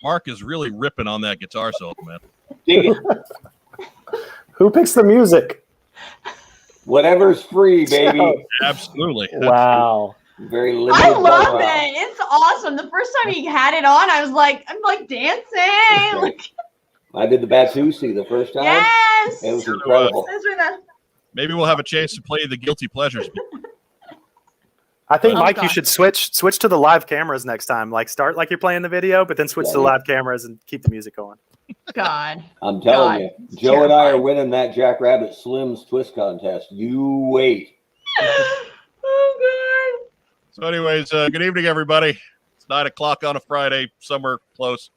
Mark is really ripping on that guitar solo, man. Dig it. Who picks the music? Whatever's free, baby. Absolutely. Wow. Very limited. I love it. It's awesome. The first time he had it on, I'm like dancing. Like, I did the Batusi the first time. yes. It was incredible. Maybe we'll have a chance to play the Guilty Pleasures. I think, Mike, God. you should switch to the live cameras next time. Like, start like you're playing the video, but then switch to the live cameras and keep the music going. God. I'm telling you, Joe and I are winning that Jackrabbit Slims twist contest. You wait. Oh, God. So anyways, good evening, everybody. It's 9 o'clock on a Friday, somewhere close.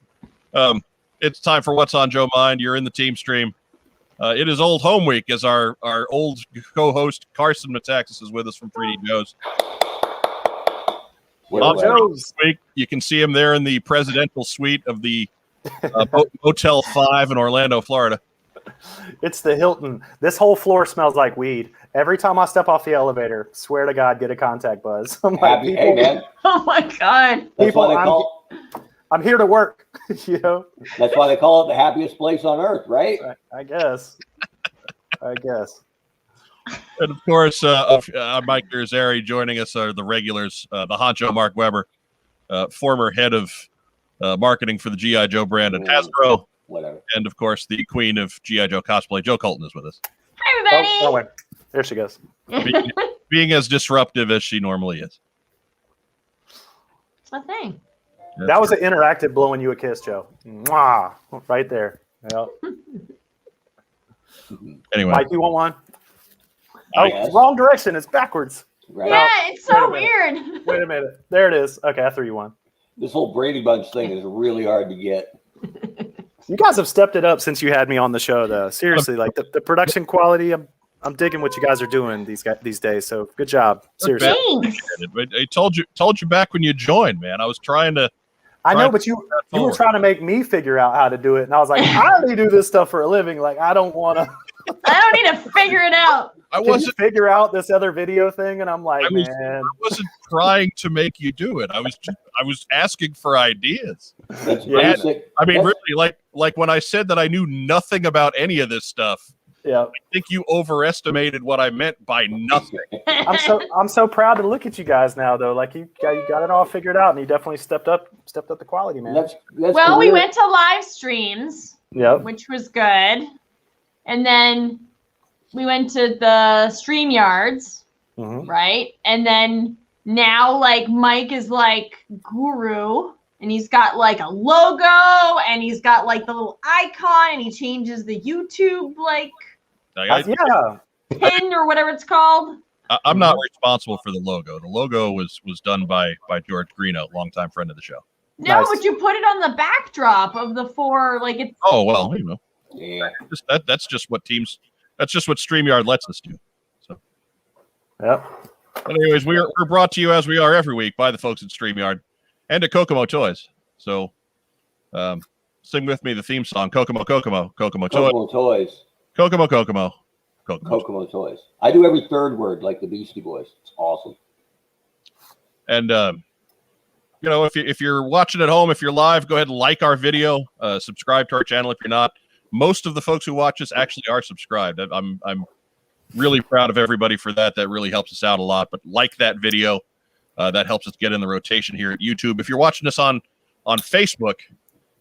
It's time for What's on Joe Mind. You're in the team stream. It is Old Home Week as our old co-host Carson Metaxas is with us from 3D Joe's. This week, you can see him there in the presidential suite of the Motel 5 in Orlando, Florida. It's the Hilton. This whole floor smells like weed. Every time I step off the elevator, swear to God, get a contact buzz. I'm like, Hey, man. Oh, my God. That's why they call I'm here to work. You know. That's why they call it the happiest place on earth, right? I guess. And of course, Mike Irizarry joining us are the regulars, the honcho Mark Weber, former head of marketing for the G.I. Joe brand at Hasbro. Whatever. And of course, the queen of G.I. Joe cosplay, Joe Colton, is with us. Hi, everybody. Oh, wait. There she goes. Being as disruptive as she normally is. It's my thing. That was an interactive blowing you a kiss, Joe. Mwah! Right there. Yep. Anyway. Mike, you want one? Yes. Wrong direction. It's backwards. Right. Yeah, it's so Wait weird. Wait a minute. There it is. Okay, I threw you one. This whole Brady Bunch thing is really hard to get. You guys have stepped it up since you had me on the show, though. Seriously, like the production quality, I'm digging what you guys are doing these days. So good job. Seriously. Thanks. I told you back when you joined, man. I was trying to. I know, but you were trying to make me figure out how to do it, and I was like, I already do this stuff for a living. Like, I don't want to. I don't need to figure it out. I Can wasn't you figure out this other video thing, and I'm like, I wasn't trying to make you do it. I was asking for ideas. That's Yeah. basic. I mean, really, like when I said that I knew nothing about any of this stuff. yeah. I think you overestimated what I meant by nothing. I'm so proud to look at you guys now, though. Like you got it all figured out, and you definitely stepped up the quality, man. That's Well, we went to live streams, Yep. which was good. And then we went to the StreamYards, Mhm. right? And then now, like, Mike is like guru, and he's got like a logo, and he's got like the little icon, and he changes the YouTube like Yeah. pin or whatever it's called. I'm not responsible for the logo. The logo was done by George Greeno, longtime friend of the show. No, Nice. but you put it on the backdrop of the four, like it's Oh well, Yeah. that's just what StreamYard lets us do. So, Yep. anyways, we're brought to you as we are every week by the folks at StreamYard and at Kokomo Toys. So, sing with me the theme song, Kokomo Kokomo Kokomo Toys, Kokomo Toys. Kokomo Kokomo Kokomo. Kokomo Toys. I do every third word like the Beastie Boys. It's awesome. And if you're watching at home, if you're live, go ahead and like our video, subscribe to our channel if you're not. Most of the folks who watch us actually are subscribed. I'm really proud of everybody for that. That really helps us out a lot. But like that video, that helps us get in the rotation here at YouTube. If you're watching us on Facebook,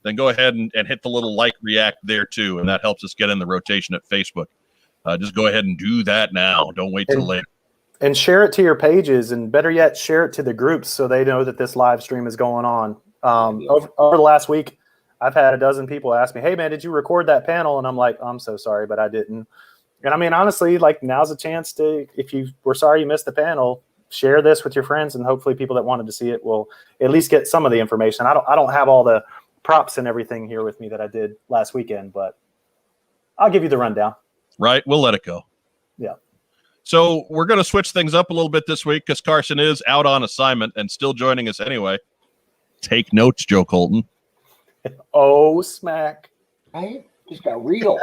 then go ahead and hit the little like react there too, and that helps us get in the rotation at Facebook. Just go ahead and do that now. Don't wait till later. And share it to your pages, and better yet, share it to the groups so they know that this live stream is going on. Over the last week, I've had a dozen people ask me, "Hey, man, did you record that panel?" And I'm like, "I'm so sorry, but I didn't." And I mean, honestly, like now's a chance to, if you were sorry you missed the panel, share this with your friends, and hopefully people that wanted to see it will at least get some of the information. I don't have all the props and everything here with me that I did last weekend, but I'll give you the rundown. Right, we'll let it go. Yeah. So we're going to switch things up a little bit this week because Carson is out on assignment and still joining us anyway. Take notes, Joe Colton. Oh, smack. I just got real.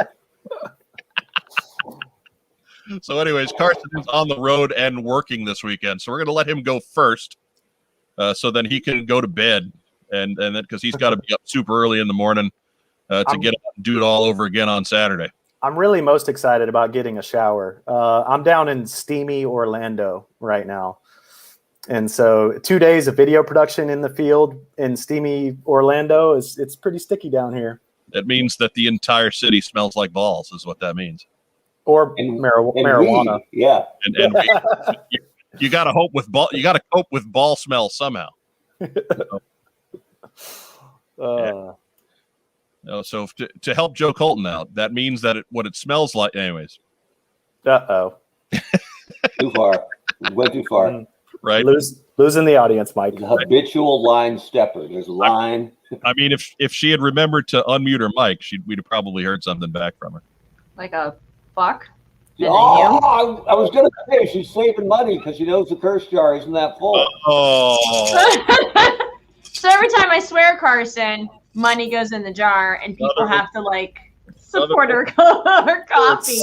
So anyways, Carson is on the road and working this weekend. So we're going to let him go first so then he can go to bed and then because he's got to be up super early in the morning to get up and do it all over again on Saturday. I'm really most excited about getting a shower. I'm down in steamy Orlando right now. And so 2 days of video production in the field in steamy Orlando it's pretty sticky down here. That means that the entire city smells like balls, is what that means. Or And marijuana. weed, yeah. And you got to hope with ball. You got to cope with ball smell somehow. So to help Joe Colton out, that means that what it smells like, anyways. Uh-oh. Too far. Went too far. Right. Losing the audience, Mike. He's a habitual line stepper. There's a line. I mean, if she had remembered to unmute her mic, we'd have probably heard something back from her. Like a fuck. Oh, I was going to say she's saving money because she knows the curse jar isn't that full. Oh. So every time I swear, Carson, money goes in the jar, and people have to like support her coffee.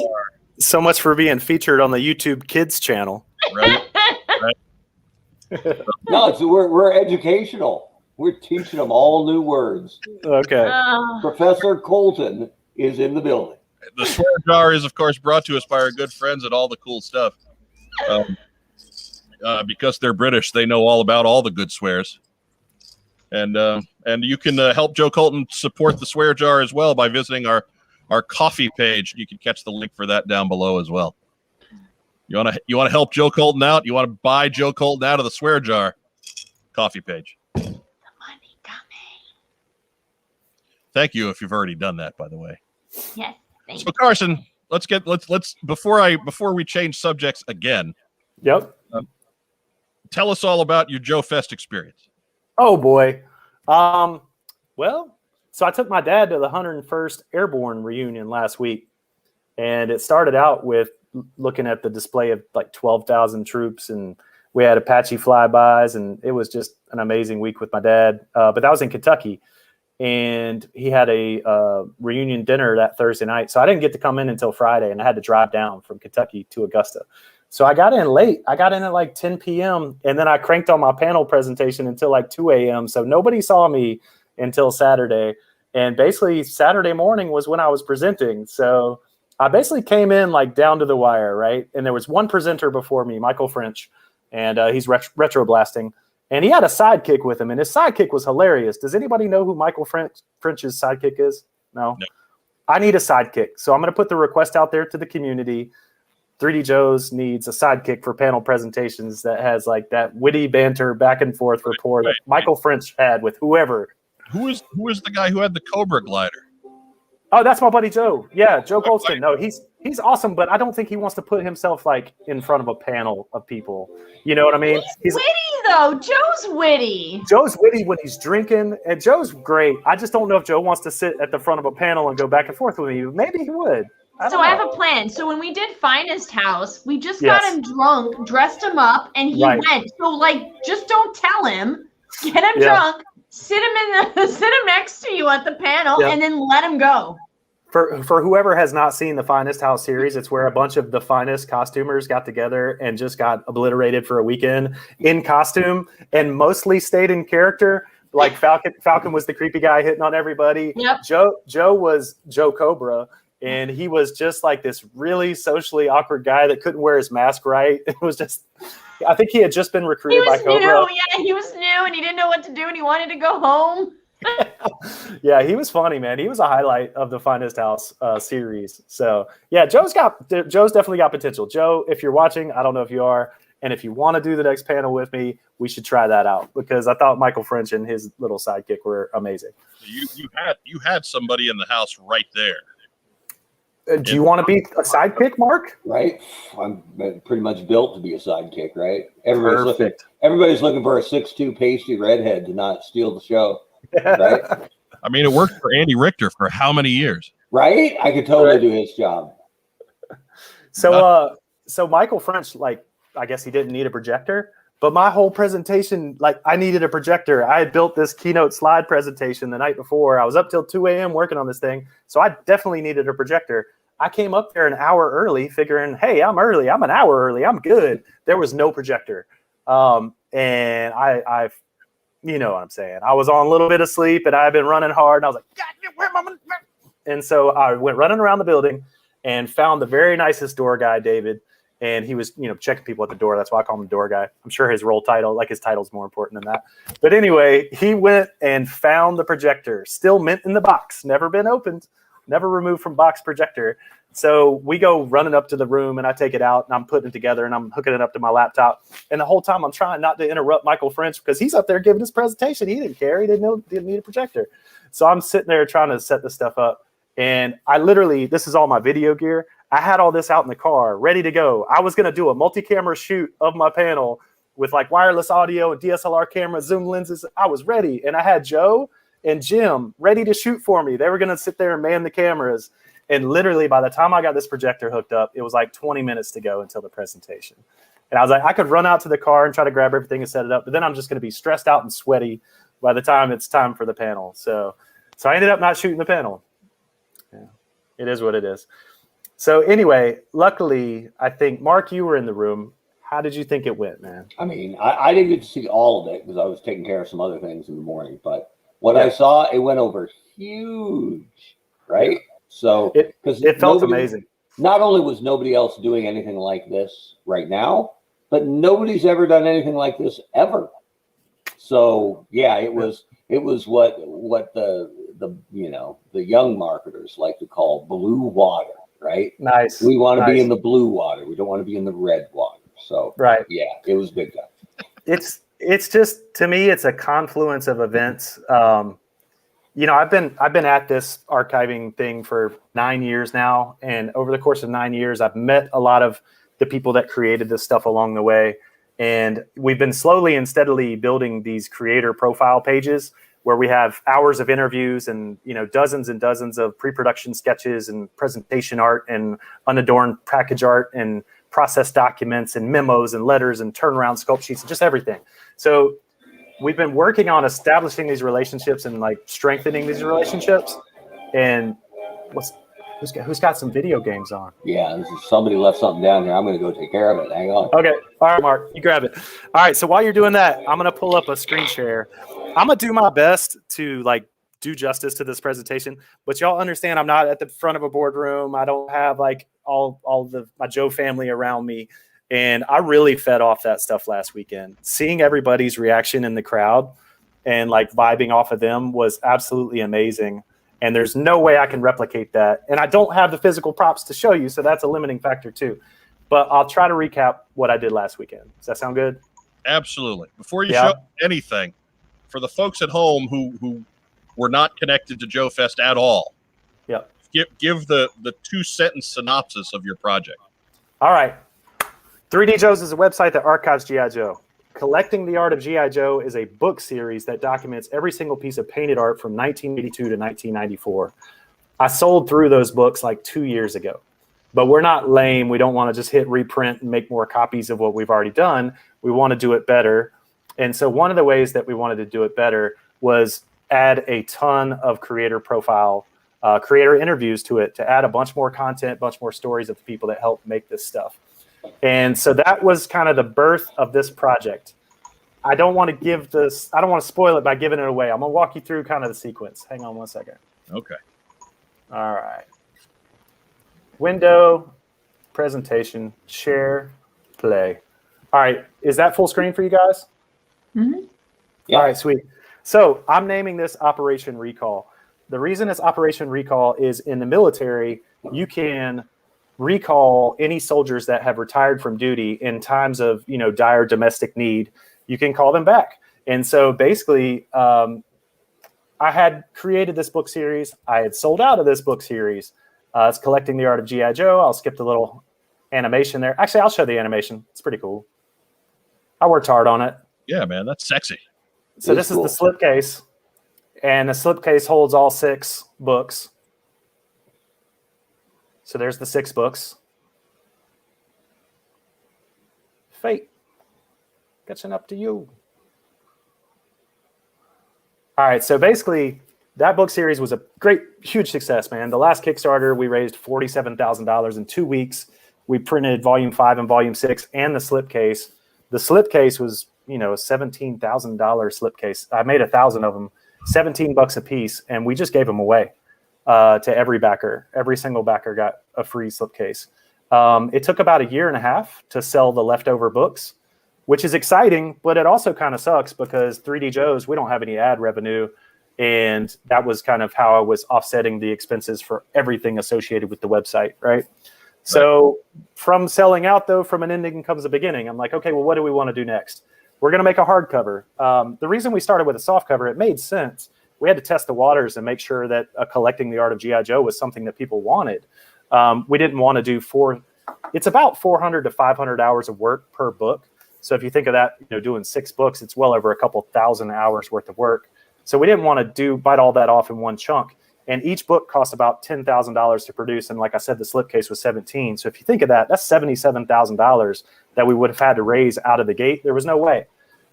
So much for being featured on the YouTube Kids channel. Right. No, we're educational. We're teaching them all new words. Okay. Professor Colton is in the building. The swear jar is, of course, brought to us by our good friends at All the Cool Stuff. Because they're British, they know all about all the good swears. And you can help Joe Colton support the swear jar as well by visiting our coffee page. You can catch the link for that down below as well. You want to help Joe Colton out? You want to buy Joe Colton out of the swear jar? Coffee page. The money coming. Thank you if you've already done that, by the way. Yes. Thank So Carson, let's before we change subjects again. Yep. Tell us all about your Joe Fest experience. Oh boy. Well, so I took my dad to the 101st Airborne reunion last week, and it started out with looking at the display of like 12,000 troops, and we had Apache flybys, and it was just an amazing week with my dad. But that was in Kentucky, and he had a reunion dinner that Thursday night. So I didn't get to come in until Friday, and I had to drive down from Kentucky to Augusta. So I got in late. I got in at like 10 p.m. and then I cranked on my panel presentation until like 2 a.m. So nobody saw me until Saturday. And basically Saturday morning was when I was presenting. So I basically came in like down to the wire, right? And there was one presenter before me, Michael French, and he's retro blasting. And he had a sidekick with him, and his sidekick was hilarious. Does anybody know who Michael French's sidekick is? No. I need a sidekick. So I'm going to put the request out there to the community. 3D Joe's needs a sidekick for panel presentations that has like that witty banter back and forth rapport that Michael French had with whoever. Who is the guy who had the Cobra glider? Oh, that's my buddy Joe. Yeah, Joe Goldston. No, he's awesome, but I don't think he wants to put himself like in front of a panel of people. You know what I mean? He's witty though. Joe's witty. Joe's witty when he's drinking, and Joe's great. I just don't know if Joe wants to sit at the front of a panel and go back and forth with you. Maybe he would. I have a plan. So when we did Finest House, we just got him drunk, dressed him up, and he went. So like, just don't tell him. Get him drunk, sit him next to you at the panel, and then let him go. For whoever has not seen the Finest House series, it's where a bunch of the finest costumers got together and just got obliterated for a weekend in costume and mostly stayed in character. Like Falcon was the creepy guy hitting on everybody. Yep. Joe was Joe Cobra. And he was just like this really socially awkward guy that couldn't wear his mask right. It was just, I think he had just been recruited by Cobra. Yeah, he was new and he didn't know what to do and he wanted to go home. Yeah, he was funny, man. He was a highlight of the Finest House series. So yeah, Joe's definitely got potential. Joe, if you're watching, I don't know if you are, and if you want to do the next panel with me, we should try that out because I thought Michael French and his little sidekick were amazing. You had somebody in the house right there. Do you want to be a sidekick, Mark? Right. I'm pretty much built to be a sidekick, right? Everybody's looking for a 6'2" pasty redhead to not steal the show, right? I mean, it worked for Andy Richter for how many years? Right? I could totally do his job. So Michael French, like, I guess he didn't need a projector, but my whole presentation, like, I needed a projector. I had built this keynote slide presentation the night before. I was up till 2 a.m. working on this thing, so I definitely needed a projector. I came up there an hour early figuring, hey, I'm early. I'm an hour early. I'm good. There was no projector. And I you know what I'm saying. I was on a little bit of sleep and I had been running hard and I was like, God, where am I? And so I went running around the building and found the very nicest door guy, David. And he was, checking people at the door. That's why I call him the door guy. I'm sure his role title, his title's more important than that. But anyway, he went and found the projector, still mint in the box, never been opened, never removed from box projector. So we go running up to the room and I take it out and I'm putting it together and I'm hooking it up to my laptop. And the whole time I'm trying not to interrupt Michael French because he's up there giving his presentation. He didn't care. He didn't need a projector. So I'm sitting there trying to set this stuff up. And I literally, this is all my video gear. I had all this out in the car, ready to go. I was going to do a multi-camera shoot of my panel with wireless audio and DSLR camera, zoom lenses. I was ready. And I had Joe and Jim ready to shoot for me. They were going to sit there and man the cameras. And literally by the time I got this projector hooked up, it was 20 minutes to go until the presentation. And I was like, I could run out to the car and try to grab everything and set it up, but then I'm just going to be stressed out and sweaty by the time it's time for the panel. So I ended up not shooting the panel. Yeah, it is what it is. So anyway, luckily, I think, Mark, you were in the room. How did you think it went, man? I mean, I didn't get to see all of it because I was taking care of some other things in the morning. But what I saw, it went over huge, right? So it felt amazing. Not only was nobody else doing anything like this right now, but nobody's ever done anything like this ever. So yeah, it was what the young marketers like to call blue water. Right. Nice. We want to be in the blue water. We don't want to be in the red water. So right. Yeah, it was big time. It's just, to me, it's a confluence of events. I've been at this archiving thing for 9 years now, and over the course of 9 years, I've met a lot of the people that created this stuff along the way, and we've been slowly and steadily building these creator profile pages where we have hours of interviews and dozens and dozens of pre-production sketches and presentation art and unadorned package art and process documents and memos and letters and turnaround sculpt sheets and just everything. So we've been working on establishing these relationships and strengthening these relationships. And who's got some video games on? Yeah, somebody left something down here. I'm going to go take care of it. Hang on. Okay. All right, Mark, you grab it. All right. So while you're doing that, I'm going to pull up a screen share. I'm going to do my best to do justice to this presentation, but y'all understand I'm not at the front of a boardroom. I don't have all my Joe family around me. And I really fed off that stuff last weekend. Seeing everybody's reaction in the crowd and vibing off of them was absolutely amazing. And there's no way I can replicate that. And I don't have the physical props to show you, so that's a limiting factor too. But I'll try to recap what I did last weekend. Does that sound good? Absolutely. Before you show anything, for the folks at home who were not connected to Joe Fest at all, give the 2-sentence synopsis of your project. All right. 3D Joe's is a website that archives G.I. Joe. Collecting the Art of G.I. Joe is a book series that documents every single piece of painted art from 1982 to 1994. I sold through those books 2 years ago. But we're not lame. We don't want to just hit reprint and make more copies of what we've already done. We want to do it better. And so one of the ways that we wanted to do it better was add a ton of creator profile, creator interviews to it to add a bunch more content, bunch more stories of the people that helped make this stuff. And so that was kind of the birth of this project. I don't want to spoil it by giving it away. I'm going to walk you through kind of the sequence. Hang on one second. Okay. All right. Window, presentation, share, play. All right. Is that full screen for you guys? Mm-hmm. Yeah. All right, sweet. So I'm naming this Operation Recall. The reason it's Operation Recall is in the military, you can recall any soldiers that have retired from duty in times of, dire domestic need. You can call them back. And so basically, I had created this book series. I had sold out of this book series. It's Collecting the Art of G.I. Joe. I'll skip the little animation there. Actually, I'll show the animation. It's pretty cool. I worked hard on it. Yeah, man, that's sexy. So this is the slipcase, and the slipcase holds all 6 books. So there's the 6 books. Fate, catching up to you. All right, so basically, that book series was a great, huge success, man. The last Kickstarter, we raised $47,000 in 2 weeks. We printed Volume 5 and Volume 6 and the slipcase. The slipcase was, $17,000 slipcase. I made 1,000 of them, $17 a piece, and we just gave them away to every backer. Every single backer got a free slipcase. It took about 1.5 years to sell the leftover books, which is exciting, but it also kind of sucks because 3D Joe's, we don't have any ad revenue. And that was kind of how I was offsetting the expenses for everything associated with the website, right? So from selling out, though, from an ending comes a beginning. I'm like, okay, well, what do we want to do next? We're going to make a hardcover. The reason we started with a soft cover, it made sense. We had to test the waters and make sure that collecting the art of G.I. Joe was something that people wanted. We didn't want to do it's about 400 to 500 hours of work per book. So if you think of that, doing 6 books, it's well over a couple thousand hours worth of work. So we didn't want to bite all that off in one chunk. And each book cost about $10,000 to produce. And like I said, the slipcase was 17. So if you think of that, that's $77,000 that we would have had to raise out of the gate. There was no way.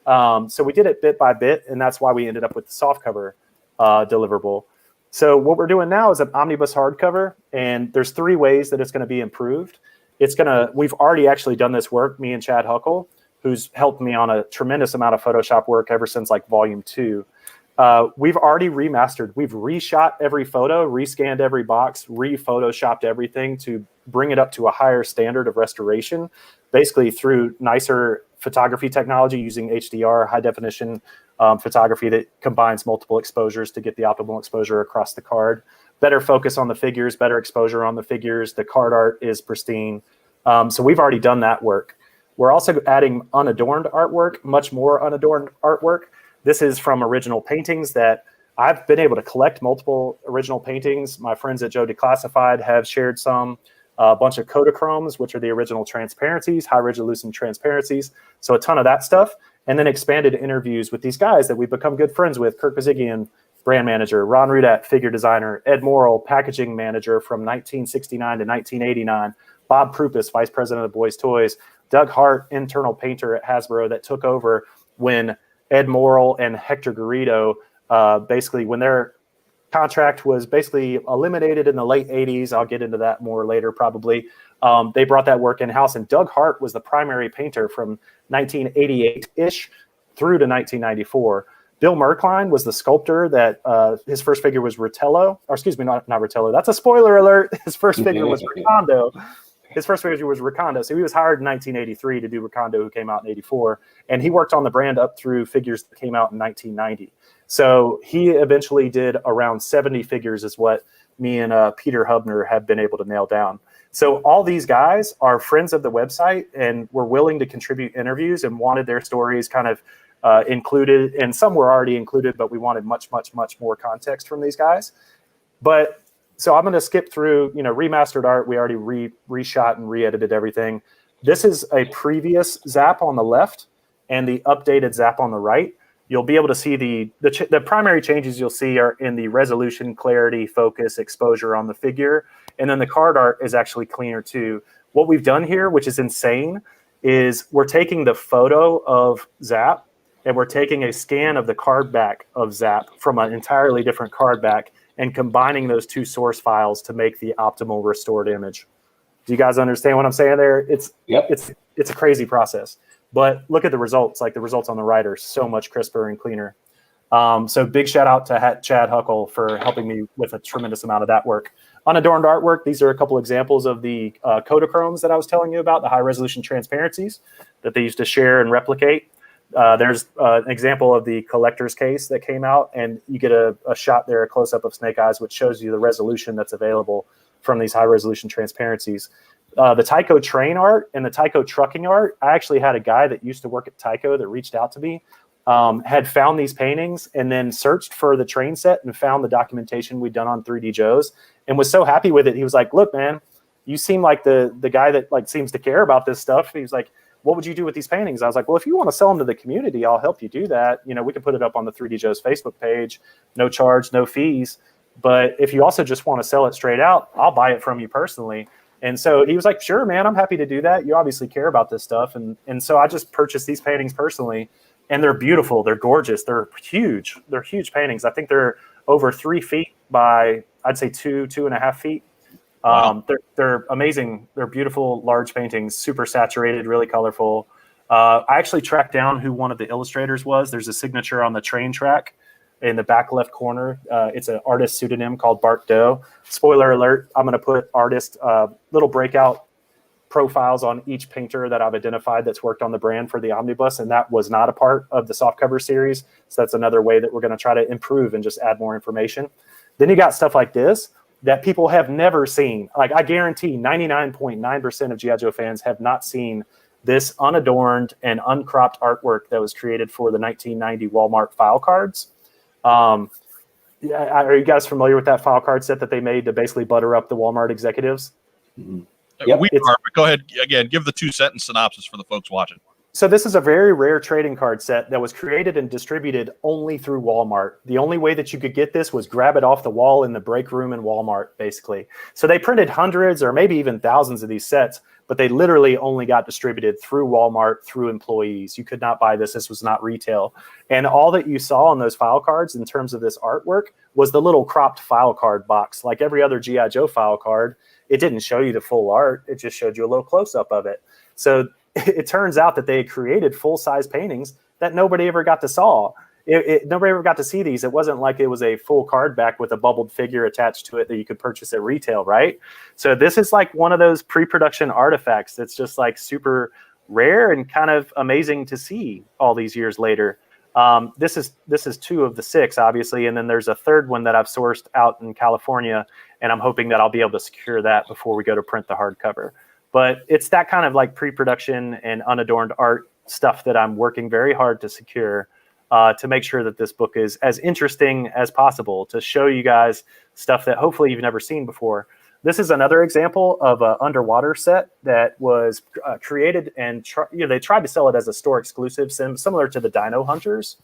So we did it bit by bit. And that's why we ended up with the softcover deliverable. So what we're doing now is an omnibus hardcover. And there's 3 ways that it's going to be improved. We've already actually done this work, me and Chad Huckle, who's helped me on a tremendous amount of Photoshop work ever since like volume 2. We've already remastered. We've reshot every photo, rescanned every box, re-photoshopped everything to bring it up to a higher standard of restoration, basically through nicer photography technology using HDR, high definition photography that combines multiple exposures to get the optimal exposure across the card. Better focus on the figures, better exposure on the figures. The card art is pristine. So we've already done that work. We're also adding unadorned artwork, much more unadorned artwork. This is from original paintings that I've been able to collect multiple original paintings. My friends at Joe Declassified have shared some, a bunch of Kodachromes, which are the original transparencies, high resolution transparencies. So a ton of that stuff. And then expanded interviews with these guys that we've become good friends with. Kirk Bazigian, brand manager, Ron Rudat, figure designer, Ed Morrill, packaging manager from 1969 to 1989, Bob Prupis, vice president of Boys Toys, Doug Hart, internal painter at Hasbro that took over when Ed Morrill and Hector Garrido, basically when their contract was basically eliminated in the late 80s. I'll get into that more later probably. They brought that work in-house, and Doug Hart was the primary painter from 1988-ish through to 1994. Bill Merkline was the sculptor that his first figure was Ritello, or excuse me, not Ritello. That's a spoiler alert. His first figure was Recondo. His first figure was Recondo. So he was hired in 1983 to do Recondo, who came out in 84. And he worked on the brand up through figures that came out in 1990. So he eventually did around 70 figures is what me and Peter Hubner have been able to nail down. So all these guys are friends of the website and were willing to contribute interviews and wanted their stories kind of included. And some were already included, but we wanted much, much, much more context from these guys. But so I'm going to skip through, remastered art. We already reshot and re-edited everything. This is a previous Zap on the left and the updated Zap on the right. You'll be able to see the primary changes you'll see are in the resolution, clarity, focus, exposure on the figure. And then the card art is actually cleaner too. What we've done here, which is insane, is we're taking the photo of Zap and we're taking a scan of the card back of Zap from an entirely different card back and combining those 2 source files to make the optimal restored image. Do you guys understand what I'm saying there? It's a crazy process, but look at the results. Like the results on the right are so much crisper and cleaner. So big shout out to Chad Huckle for helping me with a tremendous amount of that work. Unadorned artwork. These are a couple examples of the Kodachromes that I was telling you about, the high resolution transparencies that they used to share and replicate. There's an example of the collector's case that came out, and you get a shot there, a close-up of Snake Eyes, which shows you the resolution that's available from these high-resolution transparencies. The Tyco train art and the Tyco trucking art, I actually had a guy that used to work at Tyco that reached out to me, had found these paintings and then searched for the train set and found the documentation we'd done on 3D Joe's and was so happy with it. He was like, look, man, you seem like the guy that like seems to care about this stuff. He was like, what would you do with these paintings? I was like, well, if you want to sell them to the community, I'll help you do that. We can put it up on the 3D Joe's Facebook page, no charge, no fees. But if you also just want to sell it straight out, I'll buy it from you personally. And so he was like, sure, man, I'm happy to do that. You obviously care about this stuff. And so I just purchased these paintings personally, and they're beautiful. They're gorgeous. They're huge. They're huge paintings. I think they're over 3 feet by, I'd say 2.5 feet. They're amazing. They're beautiful, large paintings, super saturated, really colorful. I actually tracked down who one of the illustrators was. There's a signature on the train track in the back left corner. It's an artist pseudonym called Bart Doe. Spoiler alert, I'm going to put artist little breakout profiles on each painter that I've identified that's worked on the brand for the omnibus, and that was not a part of the softcover series. So that's another way that we're going to try to improve and just add more information. Then you got stuff like this that people have never seen. Like, I guarantee 99.9% of G.I. Joe fans have not seen this unadorned and uncropped artwork that was created for the 1990 Walmart file cards. Are you guys familiar with that file card set that they made to basically butter up the Walmart executives? Mm-hmm. Yep. We are, but go ahead again. Give the 2-sentence synopsis for the folks watching. So this is a very rare trading card set that was created and distributed only through Walmart. The only way that you could get this was grab it off the wall in the break room in Walmart, basically. So they printed hundreds or maybe even thousands of these sets, but they literally only got distributed through Walmart, through employees. You could not buy this. This was not retail. And all that you saw on those file cards in terms of this artwork was the little cropped file card box. Like every other G.I. Joe file card, it didn't show you the full art. It just showed you a little close-up of it. So it turns out that they created full-size paintings that nobody ever got to saw. Nobody ever got to see these. It wasn't like it was a full card back with a bubbled figure attached to it that you could purchase at retail, right? So this is like one of those pre-production artifacts that's just like super rare and kind of amazing to see all these years later. This is 2 of the 6, obviously, and then there's a third one that I've sourced out in California, and I'm hoping that I'll be able to secure that before we go to print the hardcover. But it's that kind of like pre-production and unadorned art stuff that I'm working very hard to secure to make sure that this book is as interesting as possible, to show you guys stuff that hopefully you've never seen before. This is another example of an underwater set that was created and they tried to sell it as a store exclusive, similar to the Dino Hunters.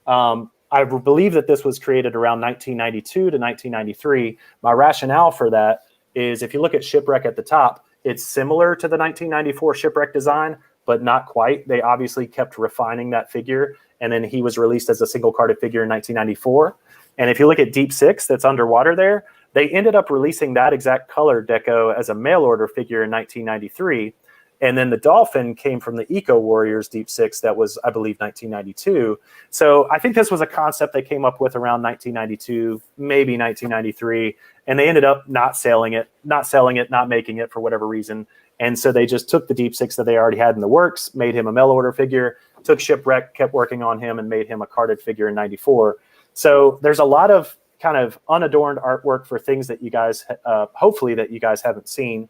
I believe that this was created around 1992 to 1993. My rationale for that is if you look at Shipwreck at the top, it's similar to the 1994 Shipwreck design, but not quite. They obviously kept refining that figure, and then he was released as a single-carded figure in 1994. And if you look at Deep Six that's underwater there, they ended up releasing that exact color deco as a mail-order figure in 1993. And then the Dolphin came from the Eco Warriors Deep Six that was, I believe, 1992. So I think this was a concept they came up with around 1992, maybe 1993, and they ended up not selling it, not making it for whatever reason. And so they just took the Deep Six that they already had in the works, made him a mail order figure, took Shipwreck, kept working on him, and made him a carded figure in 94. So there's a lot of kind of unadorned artwork for things that you guys, hopefully that you guys haven't seen.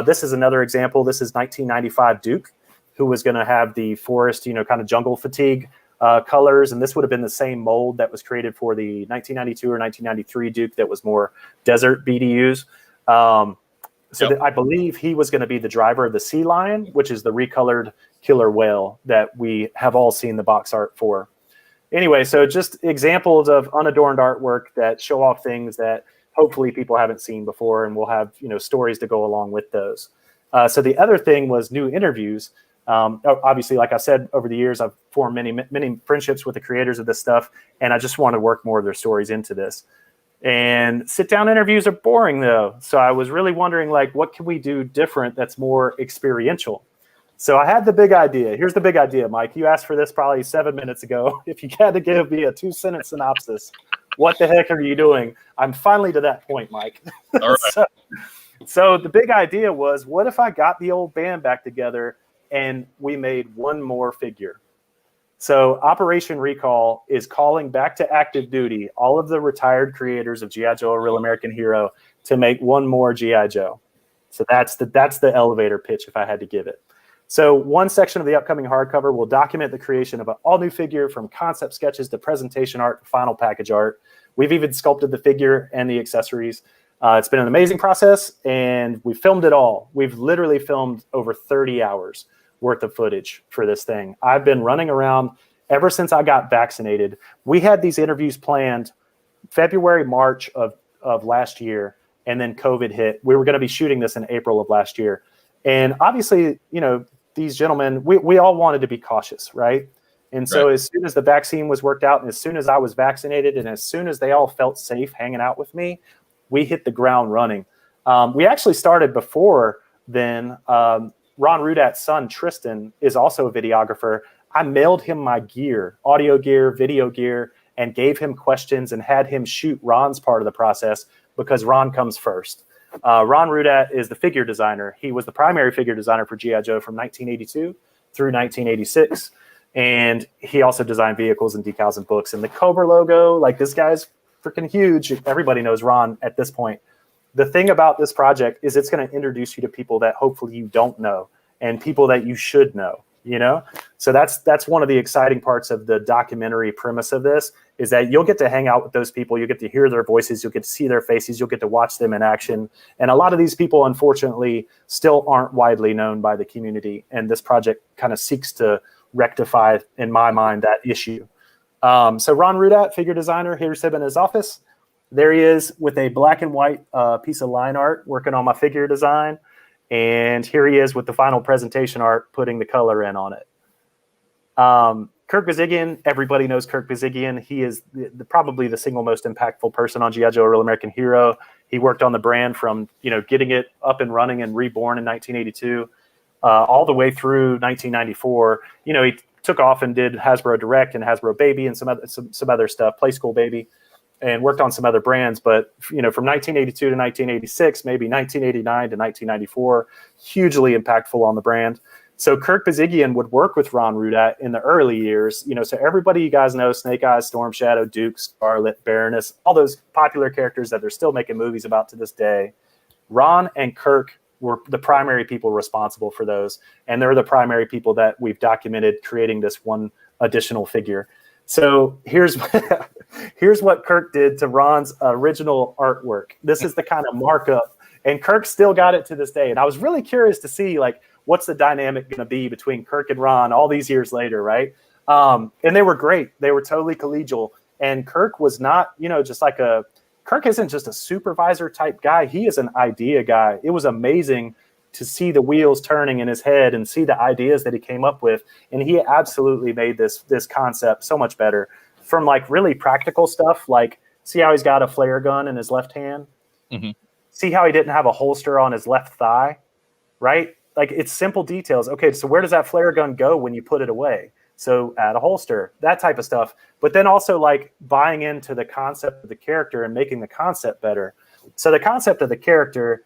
This is another example. This is 1995 Duke, who was going to have the forest, kind of jungle fatigue colors. And this would have been the same mold that was created for the 1992 or 1993 Duke that was more desert BDUs. I believe he was going to be the driver of the Sea Lion, which is the recolored killer whale that we have all seen the box art for. Anyway, so just examples of unadorned artwork that show off things that hopefully people haven't seen before, and we'll have stories to go along with those. So the other thing was new interviews. Obviously, like I said, over the years, I've formed many friendships with the creators of this stuff, and I just want to work more of their stories into this. And sit-down interviews are boring, though. So I was really wondering, what can we do different that's more experiential? So I had the big idea. Here's the big idea, Mike. You asked for this probably 7 minutes ago. If you had to give me a 2-sentence synopsis, what the heck are you doing? I'm finally to that point, Mike. All right. So the big idea was, what if I got the old band back together and we made one more figure? So Operation Recall is calling back to active duty all of the retired creators of G.I. Joe, A Real American Hero, to make one more G.I. Joe. So that's the elevator pitch if I had to give it. So one section of the upcoming hardcover will document the creation of an all-new figure, from concept sketches to presentation art to final package art. We've even sculpted the figure and the accessories. It's been an amazing process, and we filmed it all. We've literally filmed over 30 hours worth of footage for this thing. I've been running around ever since I got vaccinated. We had these interviews planned February, March of last year, and then COVID hit. We were going to be shooting this in April of last year. And obviously, these gentlemen, we all wanted to be cautious, right? And so As soon as the vaccine was worked out, and as soon as I was vaccinated, and as soon as they all felt safe hanging out with me, we hit the ground running. We actually started before then. Ron Rudat's son, Tristan, is also a videographer. I mailed him my gear, audio gear, video gear, and gave him questions and had him shoot Ron's part of the process because Ron comes first. Ron Rudat is the figure designer. He was the primary figure designer for G.I. Joe from 1982 through 1986. And he also designed vehicles and decals and books. And the Cobra logo, like, this guy's freaking huge. Everybody knows Ron at this point. The thing about this project is it's going to introduce you to people that hopefully you don't know and people that you should know, you know? So that's one of the exciting parts of the documentary premise of this, is that you'll get to hang out with those people. You'll get to hear their voices. You'll get to see their faces. You'll get to watch them in action. And a lot of these people, unfortunately, still aren't widely known by the community. And this project kind of seeks to rectify, in my mind, that issue. So Ron Rudat, figure designer, here's him in his office. There he is with a black and white piece of line art working on my figure design. And here he is with the final presentation art, putting the color in on it. Kirk Bozigian, everybody knows Kirk Bozigian. He is probably the single most impactful person on G.I. Joe, A Real American Hero. He worked on the brand from, getting it up and running and reborn in 1982, all the way through 1994. He took off and did Hasbro Direct and Hasbro Baby and some other stuff, Play School Baby, and worked on some other brands. But, from 1982 to 1986, maybe 1989 to 1994, hugely impactful on the brand. So Kirk Bozigian would work with Ron Rudat in the early years. So everybody you guys know, Snake Eyes, Storm Shadow, Duke, Scarlet, Baroness, all those popular characters that they're still making movies about to this day. Ron and Kirk were the primary people responsible for those. And they're the primary people that we've documented creating this one additional figure. So here's what Kirk did to Ron's original artwork. This is the kind of markup. And Kirk still got it to this day. And I was really curious to see, what's the dynamic going to be between Kirk and Ron all these years later, right? And they were great. They were totally collegial. And Kirk was not, Kirk isn't just a supervisor type guy. He is an idea guy. It was amazing to see the wheels turning in his head and see the ideas that he came up with. And he absolutely made this concept so much better, from really practical stuff. See how he's got a flare gun in his left hand? Mm-hmm. See how he didn't have a holster on his left thigh, right? It's simple details. Okay, so where does that flare gun go when you put it away? So add a holster, that type of stuff. But then also buying into the concept of the character and making the concept better. So the concept of the character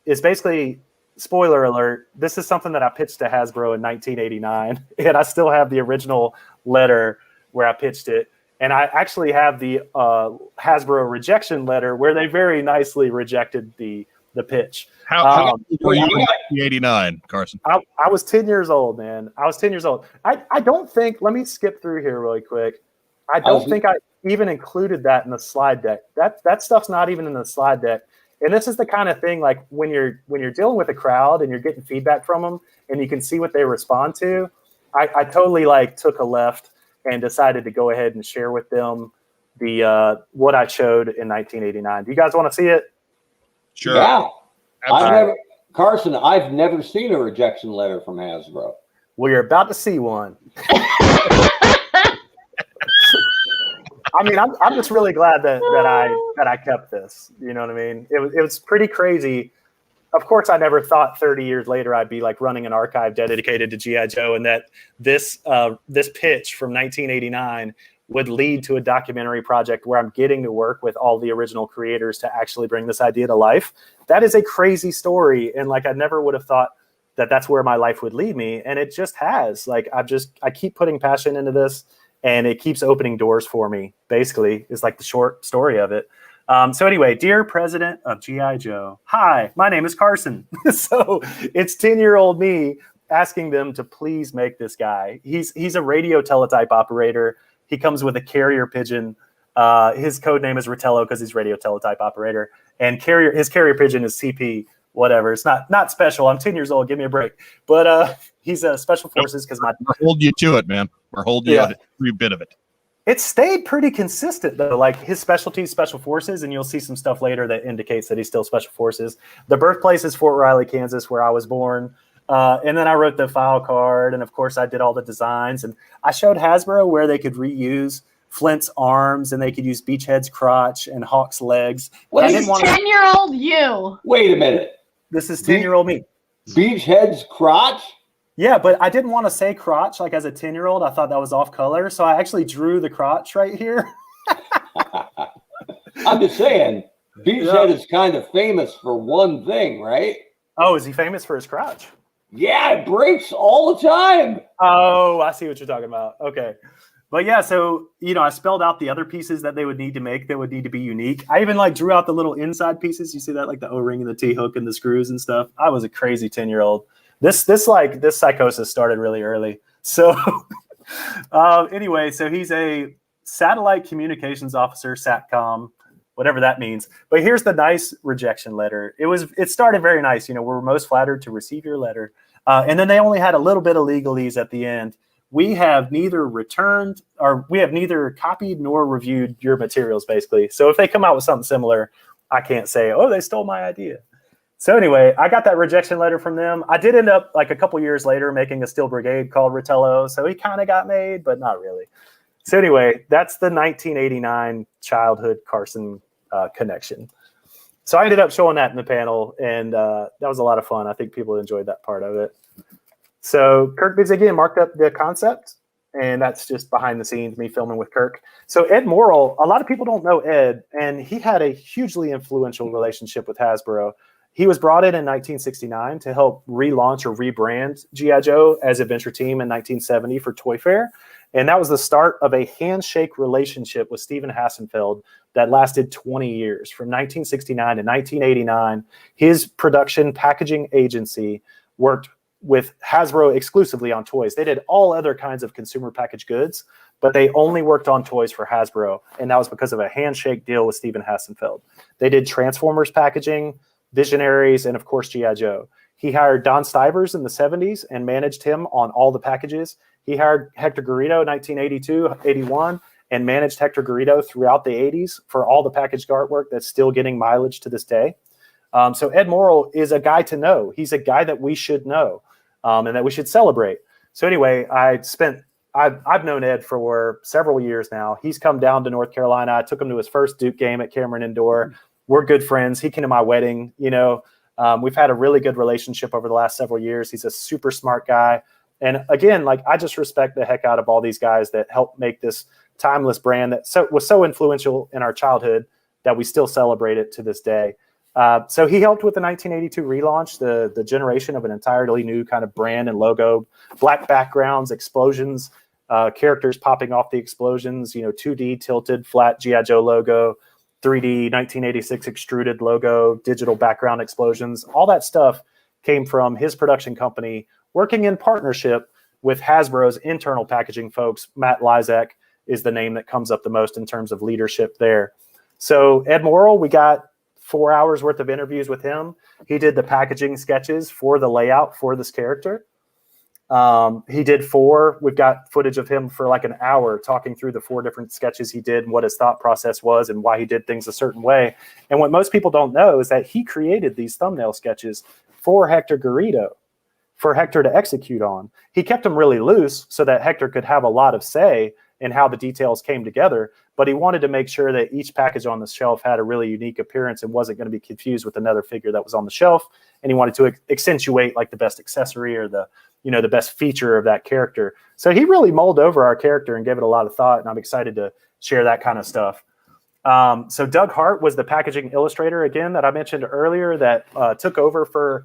is basically, spoiler alert, this is something that I pitched to Hasbro in 1989. And I still have the original letter where I pitched it. And I actually have the Hasbro rejection letter where they very nicely rejected the pitch. How were you in 1989, Carson? I was 10 years old, man. I was 10 years old. I don't think, let me skip through here really quick. I don't think I even included that in the slide deck. That stuff's not even in the slide deck. And this is the kind of thing, when you're dealing with a crowd and you're getting feedback from them and you can see what they respond to, I totally took a left and decided to go ahead and share with them the what I showed in 1989. Do you guys want to see it? Sure. Yeah. Carson, I've never seen a rejection letter from Hasbro. Well, you're about to see one. I mean, I'm just really glad that I kept this. You know what I mean? It was pretty crazy. Of course, I never thought 30 years later I'd be running an archive dedicated to G.I. Joe, and that this pitch from 1989 would lead to a documentary project where I'm getting to work with all the original creators to actually bring this idea to life. That is a crazy story. And I never would have thought that that's where my life would lead me. And it just has. I keep putting passion into this, and it keeps opening doors for me, basically, is the short story of it. So anyway, dear president of G.I. Joe, hi, my name is Carson. So it's 10-year-old me asking them to please make this guy. He's a radio teletype operator. He comes with a carrier pigeon. His code name is Ratello because he's radio teletype operator. And his carrier pigeon is CP, whatever. It's not special. I'm 10 years old. Give me a break. But he's special forces because we're holding you to it, man. We're holding you to every bit of it. It stayed pretty consistent, though. His specialty is special forces, and you'll see some stuff later that indicates that he's still special forces. The birthplace is Fort Riley, Kansas, where I was born. And then I wrote the file card, and of course I did all the designs, and I showed Hasbro where they could reuse Flint's arms, and they could use Beachhead's crotch and Hawk's legs. This is 10-year-old you. Wait a minute. This is 10-year-old me. Beachhead's crotch? Yeah, but I didn't want to say crotch like as a 10-year-old. I thought that was off color. So I actually drew the crotch right here. I'm just saying, Beachhead is kind of famous for one thing, right? Oh, is he famous for his crotch? Yeah, it breaks all the time. Oh, I see what you're talking about. Okay. But yeah, so, I spelled out the other pieces that they would need to make that would need to be unique. I even drew out the little inside pieces. You see that, like the O-ring and the T-hook and the screws and stuff. I was a crazy 10-year-old. This psychosis started really early. So anyway, so he's a satellite communications officer, SATCOM, whatever that means. But here's the nice rejection letter. It started very nice. We're most flattered to receive your letter. And then they only had a little bit of legalese at the end. We have neither copied nor reviewed your materials, basically. So if they come out with something similar, I can't say, oh, they stole my idea. So anyway, I got that rejection letter from them. I did end up, like a couple years later, making a Steel Brigade called Rotella. So he kind of got made, but not really. So anyway, that's the 1989 childhood Carson connection. So I ended up showing that in the panel, and that was a lot of fun. I think people enjoyed that part of it. So Kirk Bozigian marked up the concept, and that's just behind the scenes, me filming with Kirk. So Ed Morrill, a lot of people don't know Ed, and he had a hugely influential relationship with Hasbro. He was brought in 1969 to help relaunch or rebrand G.I. Joe as Adventure Team in 1970 for Toy Fair. And that was the start of a handshake relationship with Stephen Hassenfeld that lasted 20 years. From 1969 to 1989, his production packaging agency worked with Hasbro exclusively on toys. They did all other kinds of consumer packaged goods, but they only worked on toys for Hasbro. And that was because of a handshake deal with Stephen Hassenfeld. They did Transformers packaging, Visionaries, and of course, G.I. Joe. He hired Don Stivers in the 70s and managed him on all the packages. He hired Hector Garrido in 1982, 81, and managed Hector Garrido throughout the 80s for all the packaged artwork that's still getting mileage to this day. So Ed Morrill is a guy to know. He's a guy that we should know and that we should celebrate. So anyway, I've known Ed for several years now. He's come down to North Carolina. I took him to his first Duke game at Cameron Indoor. We're good friends. He came to my wedding. We've had a really good relationship over the last several years. He's a super smart guy. And again, I just respect the heck out of all these guys that helped make this timeless brand that was so influential in our childhood that we still celebrate it to this day. So he helped with the 1982 relaunch, the generation of an entirely new kind of brand and logo, black backgrounds, explosions, characters popping off the explosions, 2D tilted flat G.I. Joe logo, 3D 1986 extruded logo, digital background explosions. All that stuff came from his production company working in partnership with Hasbro's internal packaging folks. Matt Lysak is the name that comes up the most in terms of leadership there. So Ed Morrill, we got 4 hours worth of interviews with him. He did the packaging sketches for the layout for this character. He did 4. We've got footage of him for an hour talking through the 4 different sketches he did and what his thought process was and why he did things a certain way. And what most people don't know is that he created these thumbnail sketches for Hector Garrido, for Hector to execute on. He kept them really loose so that Hector could have a lot of say in how the details came together, but he wanted to make sure that each package on the shelf had a really unique appearance and wasn't going to be confused with another figure that was on the shelf. And he wanted to accentuate the best accessory or the best feature of that character. So he really mulled over our character and gave it a lot of thought, and I'm excited to share that kind of stuff. So Doug Hart was the packaging illustrator, again, that I mentioned earlier that took over for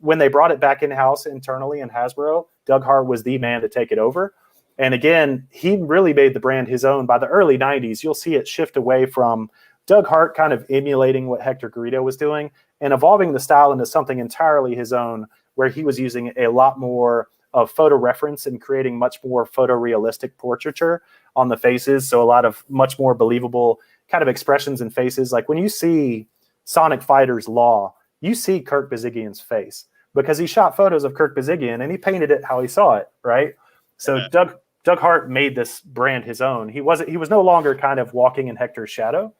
when they brought it back in-house internally in Hasbro. Doug Hart was the man to take it over. And again, he really made the brand his own. By the early 90s, you'll see it shift away from Doug Hart kind of emulating what Hector Garrido was doing and evolving the style into something entirely his own, where he was using a lot more of photo reference and creating much more photorealistic portraiture on the faces. So a lot of much more believable kind of expressions and faces. Like when you see Sonic Fighters Law, you see Kirk Bozigian's face because he shot photos of Kirk Bozigian and he painted it how he saw it, right? So yeah. Doug Hart made this brand his own. He was no longer kind of walking in Hector's shadow.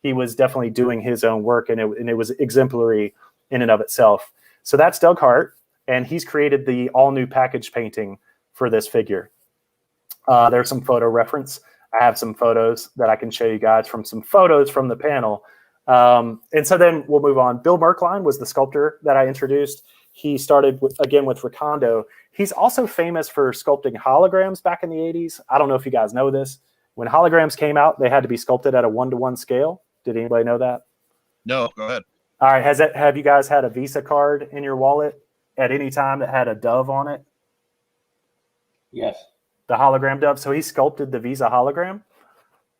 He was definitely doing his own work, and it was exemplary in and of itself. So that's Doug Hart, and he's created the all-new package painting for this figure. There's some photo reference. I have some photos that I can show you guys from some photos from the panel. And so then we'll move on. Bill Merkline was the sculptor that I introduced. he started again with Recondo. He's also famous for sculpting holograms back in the 80s. I don't know if you guys know this. When holograms came out, they had to be sculpted at a 1-to-1 scale. Did anybody know that? No, go ahead. All right. Have you guys had a Visa card in your wallet at any time that had a dove on it? Yes. The hologram dove. So he sculpted the Visa hologram.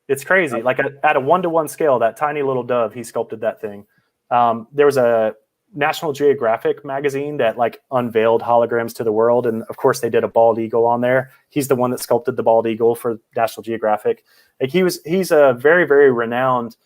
It's crazy. Like at a 1-to-1 scale, that tiny little dove, he sculpted that thing. There was a National Geographic magazine that like unveiled holograms to the world. And of course they did a bald eagle on there. He's the one that sculpted the bald eagle for National Geographic. Like he's a very, very renowned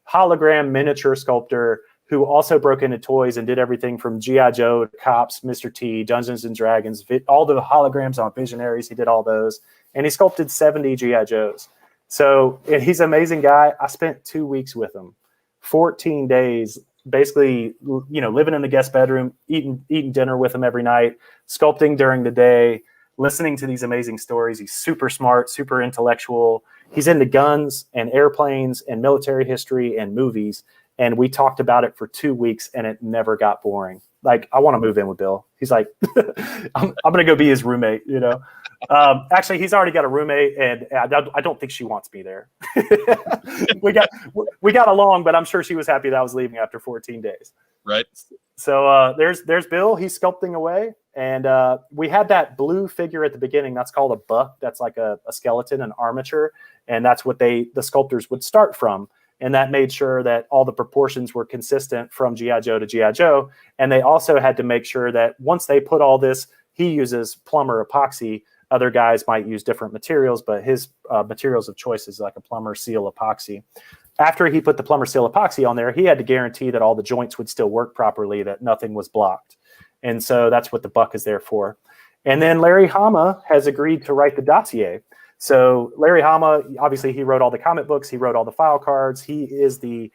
hologram miniature sculptor who also broke into toys and did everything from G.I. Joe to Cops, Mr. T, Dungeons and Dragons, all the holograms on Visionaries. He did all those. And he sculpted 70 G.I. Joes. So he's an amazing guy. I spent 2 weeks with him, 14 days, basically, living in the guest bedroom, eating dinner with him every night, sculpting during the day, listening to these amazing stories. He's super smart, super intellectual. He's into guns and airplanes and military history and movies. And we talked about it for 2 weeks and it never got boring. Like, I want to move in with Bill. He's like, I'm going to go be his roommate, Actually, he's already got a roommate, and I don't think she wants me there. we got along, but I'm sure she was happy that I was leaving after 14 days. Right. So there's Bill. He's sculpting away, and we had that blue figure at the beginning. That's called a buck. That's like a skeleton, an armature, and that's what the sculptors would start from. And that made sure that all the proportions were consistent from G.I. Joe to G.I. Joe. And they also had to make sure that once they put all this, he uses plumber epoxy. Other guys might use different materials, but his materials of choice is like a plumber seal epoxy. After he put the plumber seal epoxy on there, he had to guarantee that all the joints would still work properly, that nothing was blocked. And so that's what the buck is there for. And then Larry Hama has agreed to write the dossier. So Larry Hama, obviously he wrote all the comic books, he wrote all the file cards. He is the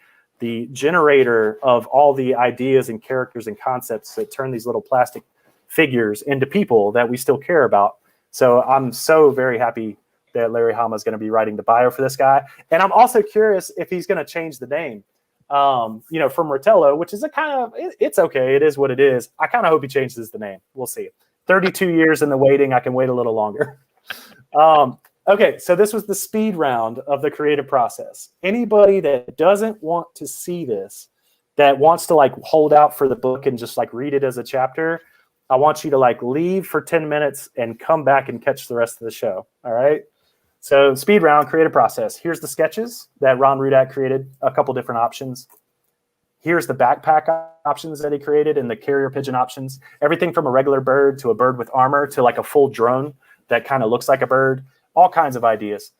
generator of all the ideas and characters and concepts that turn these little plastic figures into people that we still care about. So I'm so very happy that Larry Hama is going to be writing the bio for this guy. And I'm also curious if he's going to change the name, from Rotello, which is it's okay. It is what it is. I kind of hope he changes the name. We'll see. 32 years in the waiting. I can wait a little longer. Okay, so this was the speed round of the creative process. Anybody that doesn't want to see this, that wants to like hold out for the book and just like read it as a chapter, I want you to like leave for 10 minutes and come back and catch the rest of the show. All right. So speed round, creative process. Here's the sketches that Ron Rudat created, a couple different options. Here's the backpack options that he created and the carrier pigeon options. Everything from a regular bird to a bird with armor to like a full drone that kind of looks like a bird. All kinds of ideas.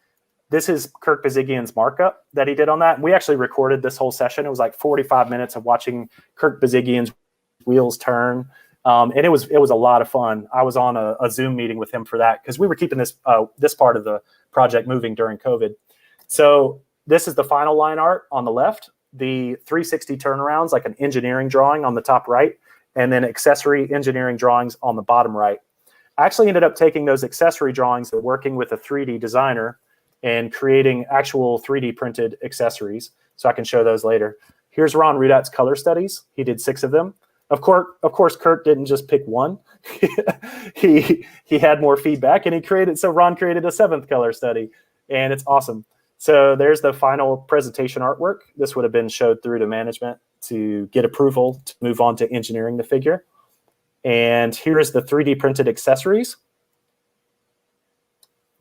This is Kirk Bazigian's markup that he did on that. We actually recorded this whole session. It was like 45 minutes of watching Kirk Bazigian's wheels turn. And it was a lot of fun. I was on a Zoom meeting with him for that because we were keeping this part of the project moving during COVID. So this is the final line art on the left, the 360 turnarounds, like an engineering drawing on the top right, and then accessory engineering drawings on the bottom right. I actually ended up taking those accessory drawings and working with a 3D designer and creating actual 3D printed accessories. So I can show those later. Here's Ron Rudat's color studies. He did 6 of them. Of course, Kurt didn't just pick one. he had more feedback and Ron created a 7th color study, and it's awesome. So there's the final presentation artwork. This would have been showed through to management to get approval to move on to engineering the figure. And here's the 3D printed accessories.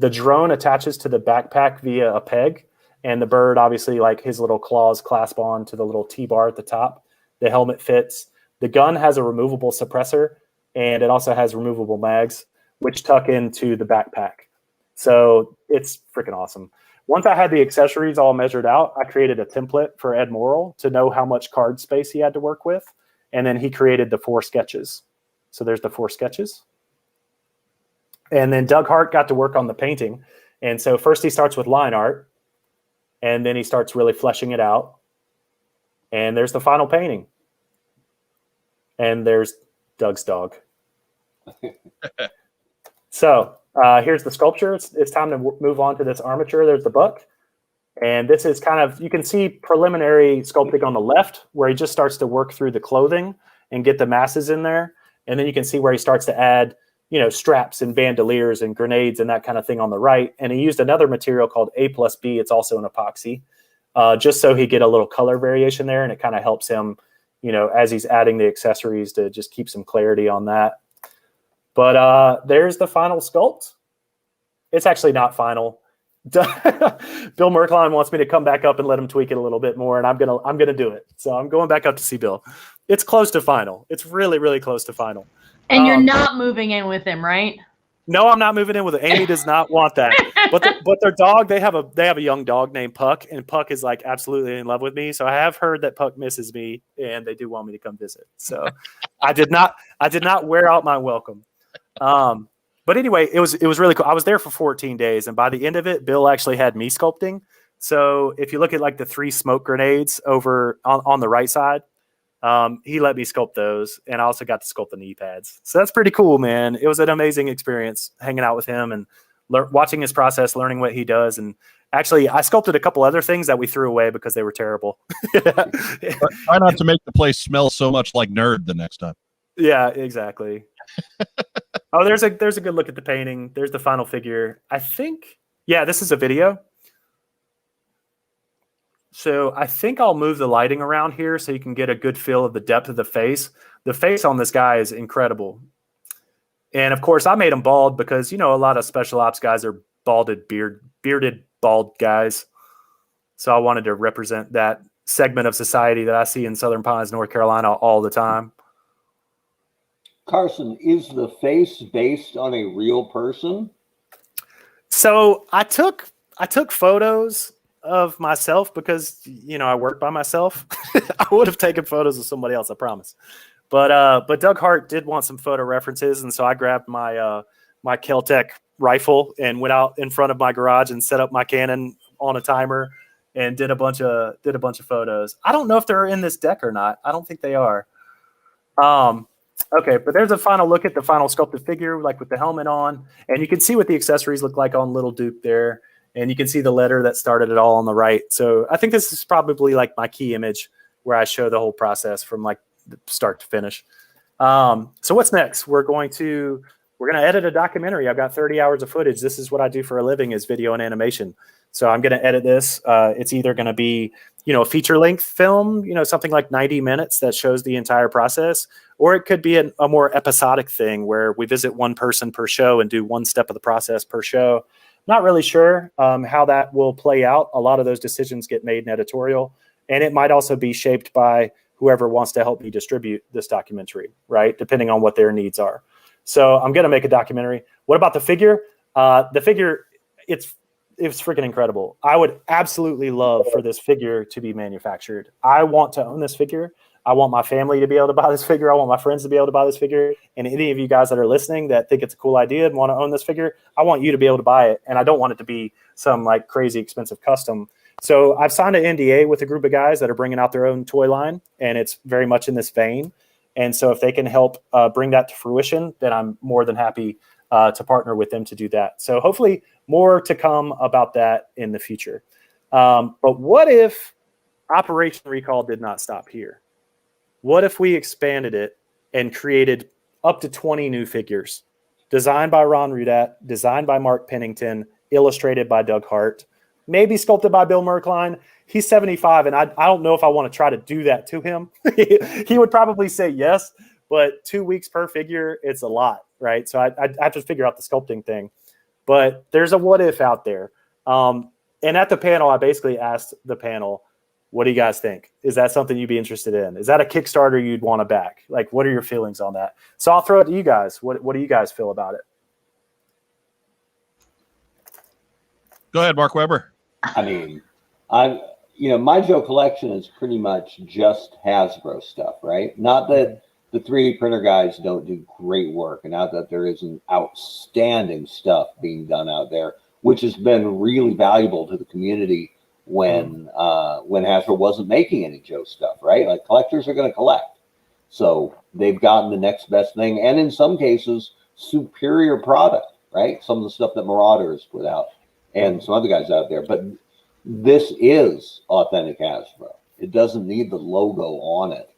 The drone attaches to the backpack via a peg, and the bird, obviously, like his little claws clasp on to the little T-bar at the top. The helmet fits. The gun has a removable suppressor, and it also has removable mags, which tuck into the backpack. So it's freaking awesome. Once I had the accessories all measured out, I created a template for Ed Morrill to know how much card space he had to work with, and then he created the 4 sketches. So there's the 4 sketches. And then Doug Hart got to work on the painting. And so first he starts with line art, and then he starts really fleshing it out. And there's the final painting. And there's Doug's dog. So here's the sculpture. It's time to move on to this armature. There's the buck. And this is kind of, you can see preliminary sculpting on the left, where he just starts to work through the clothing and get the masses in there. And then you can see where he starts to add, straps and bandoliers and grenades and that kind of thing on the right. And he used another material called A+B. It's also an epoxy, just so he get a little color variation there. And it kind of helps him, as he's adding the accessories to just keep some clarity on that. But there's the final sculpt. It's actually not final. Bill Merkline wants me to come back up and let him tweak it a little bit more, and I'm gonna do it. So I'm going back up to see Bill. It's close to final. It's really, really close to final. And you're not moving in with him, right? No, I'm not moving in with it. Amy does not want that. But their dog, they have a young dog named Puck, and Puck is like absolutely in love with me. So I have heard that Puck misses me, and they do want me to come visit. So I did not wear out my welcome. But anyway, it was really cool. I was there for 14 days, and by the end of it, Bill actually had me sculpting. So if you look at like the 3 smoke grenades over on the right side, he let me sculpt those, and I also got to sculpt the knee pads. So that's pretty cool, man. It was an amazing experience hanging out with him and watching his process, learning what he does. And actually, I sculpted a couple other things that we threw away because they were terrible. Try not to make the place smell so much like Nerd the next time. Yeah, exactly. Oh, there's a good look at the painting. There's the final figure. I think, yeah, this is a video. So I think I'll move the lighting around here so you can get a good feel of the depth of the face. The face on this guy is incredible. And of course, I made him bald because, a lot of special ops guys are bearded, bald guys. So I wanted to represent that segment of society that I see in Southern Pines, North Carolina all the time. Carson, is the face based on a real person? So I took photos of myself because, I work by myself. I would have taken photos of somebody else, I promise. But Doug Hart did want some photo references, and so I grabbed my my Kel-Tec rifle and went out in front of my garage and set up my Canon on a timer and did a bunch of photos. I don't know if they're in this deck or not. I don't think they are. Okay, but there's a final look at the final sculpted figure, like with the helmet on, and you can see what the accessories look like on Little Duke there, and you can see the letter that started it all on the right. So I think this is probably like my key image where I show the whole process from like start to finish. So what's next? We're going to edit a documentary. I've got 30 hours of footage. This is what I do for a living, is video and animation. So I'm going to edit this. It's either going to be, a feature-length film, something like 90 minutes that shows the entire process, or it could be a more episodic thing where we visit one person per show and do one step of the process per show. Not really sure how that will play out. A lot of those decisions get made in editorial, and it might also be shaped by whoever wants to help me distribute this documentary, right? Depending on what their needs are. So I'm going to make a documentary. What about the figure? The figure, it's freaking incredible. I would absolutely love for this figure to be manufactured. I want to own this figure. I want my family to be able to buy this figure. I want my friends to be able to buy this figure. And any of you guys that are listening that think it's a cool idea and want to own this figure, I want you to be able to buy it. And I don't want it to be some like crazy expensive custom. So I've signed an NDA with a group of guys that are bringing out their own toy line, and it's very much in this vein. And so if they can help bring that to fruition, then I'm more than happy to partner with them to do that. So hopefully more to come about that in the future. But what if Operation Recall did not stop here? What if we expanded it and created up to 20 new figures, designed by Ron Rudat, designed by Mark Pennington, illustrated by Doug Hart, maybe sculpted by Bill Merkline? He's 75, and I don't know if I want to try to do that to him. He would probably say yes, but 2 weeks per figure, it's a lot, right? So I have to figure out the sculpting thing. But there's a what if out there. And at the panel, I basically asked the panel, what do you guys think? Is that something you'd be interested in? Is that a Kickstarter you'd want to back? Like, what are your feelings on that? So I'll throw it to you guys. What do you guys feel about it? Go ahead, Mark Weber. I mean, my Joe collection is pretty much just Hasbro stuff, right? Not that the 3D printer guys don't do great work, and not that there isn't outstanding stuff being done out there, which has been really valuable to the community when Hasbro wasn't making any Joe stuff, right? Like, collectors are going to collect. So they've gotten the next best thing, and in some cases, superior product, right? Some of the stuff that Marauders put out and some other guys out there. But this is authentic Hasbro. It doesn't need the logo on it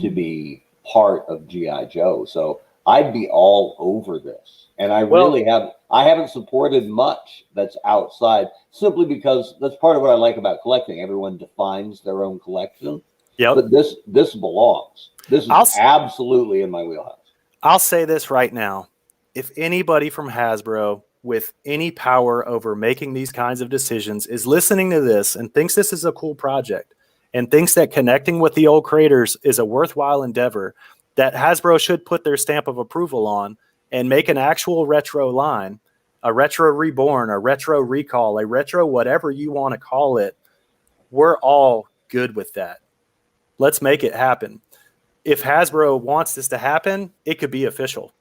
to be part of G.I. Joe. So I'd be all over this. And I haven't supported much that's outside, simply because that's part of what I like about collecting. Everyone defines their own collection. Yep. But this belongs. This is absolutely in my wheelhouse. I'll say this right now. If anybody from Hasbro with any power over making these kinds of decisions is listening to this and thinks this is a cool project and thinks that connecting with the old creators is a worthwhile endeavor, that Hasbro should put their stamp of approval on and make an actual retro line, a retro reborn, a retro recall, a retro whatever you want to call it, we're all good with that. Let's make it happen. If Hasbro wants this to happen, it could be official.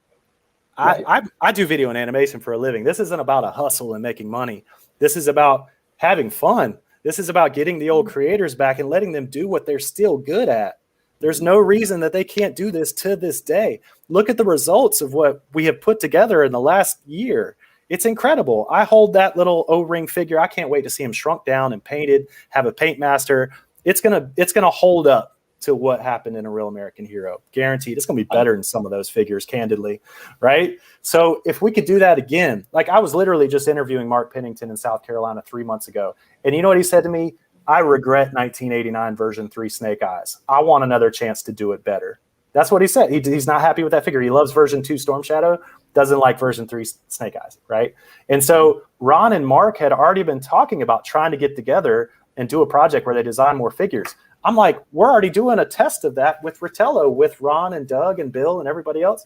Right. I do video and animation for a living. This isn't about a hustle and making money. This is about having fun. This is about getting the old creators back and letting them do what they're still good at. There's no reason that they can't do this to this day. Look at the results of what we have put together in the last year. It's incredible. I hold that little O-ring figure. I can't wait to see him shrunk down and painted, have a paint master. It's gonna hold up to what happened in A Real American Hero. Guaranteed. It's going to be better than some of those figures, candidly, right? So if we could do that again, like I was literally just interviewing Mark Pennington in South Carolina 3 months ago. And you know what he said to me? I regret 1989 version 3 Snake Eyes. I want another chance to do it better. That's what he said. He's not happy with that figure. He loves version 2 Storm Shadow, doesn't like version 3 Snake Eyes, right? And so Ron and Mark had already been talking about trying to get together and do a project where they design more figures. I'm like, we're already doing a test of that with Ritello, with Ron and Doug and Bill and everybody else.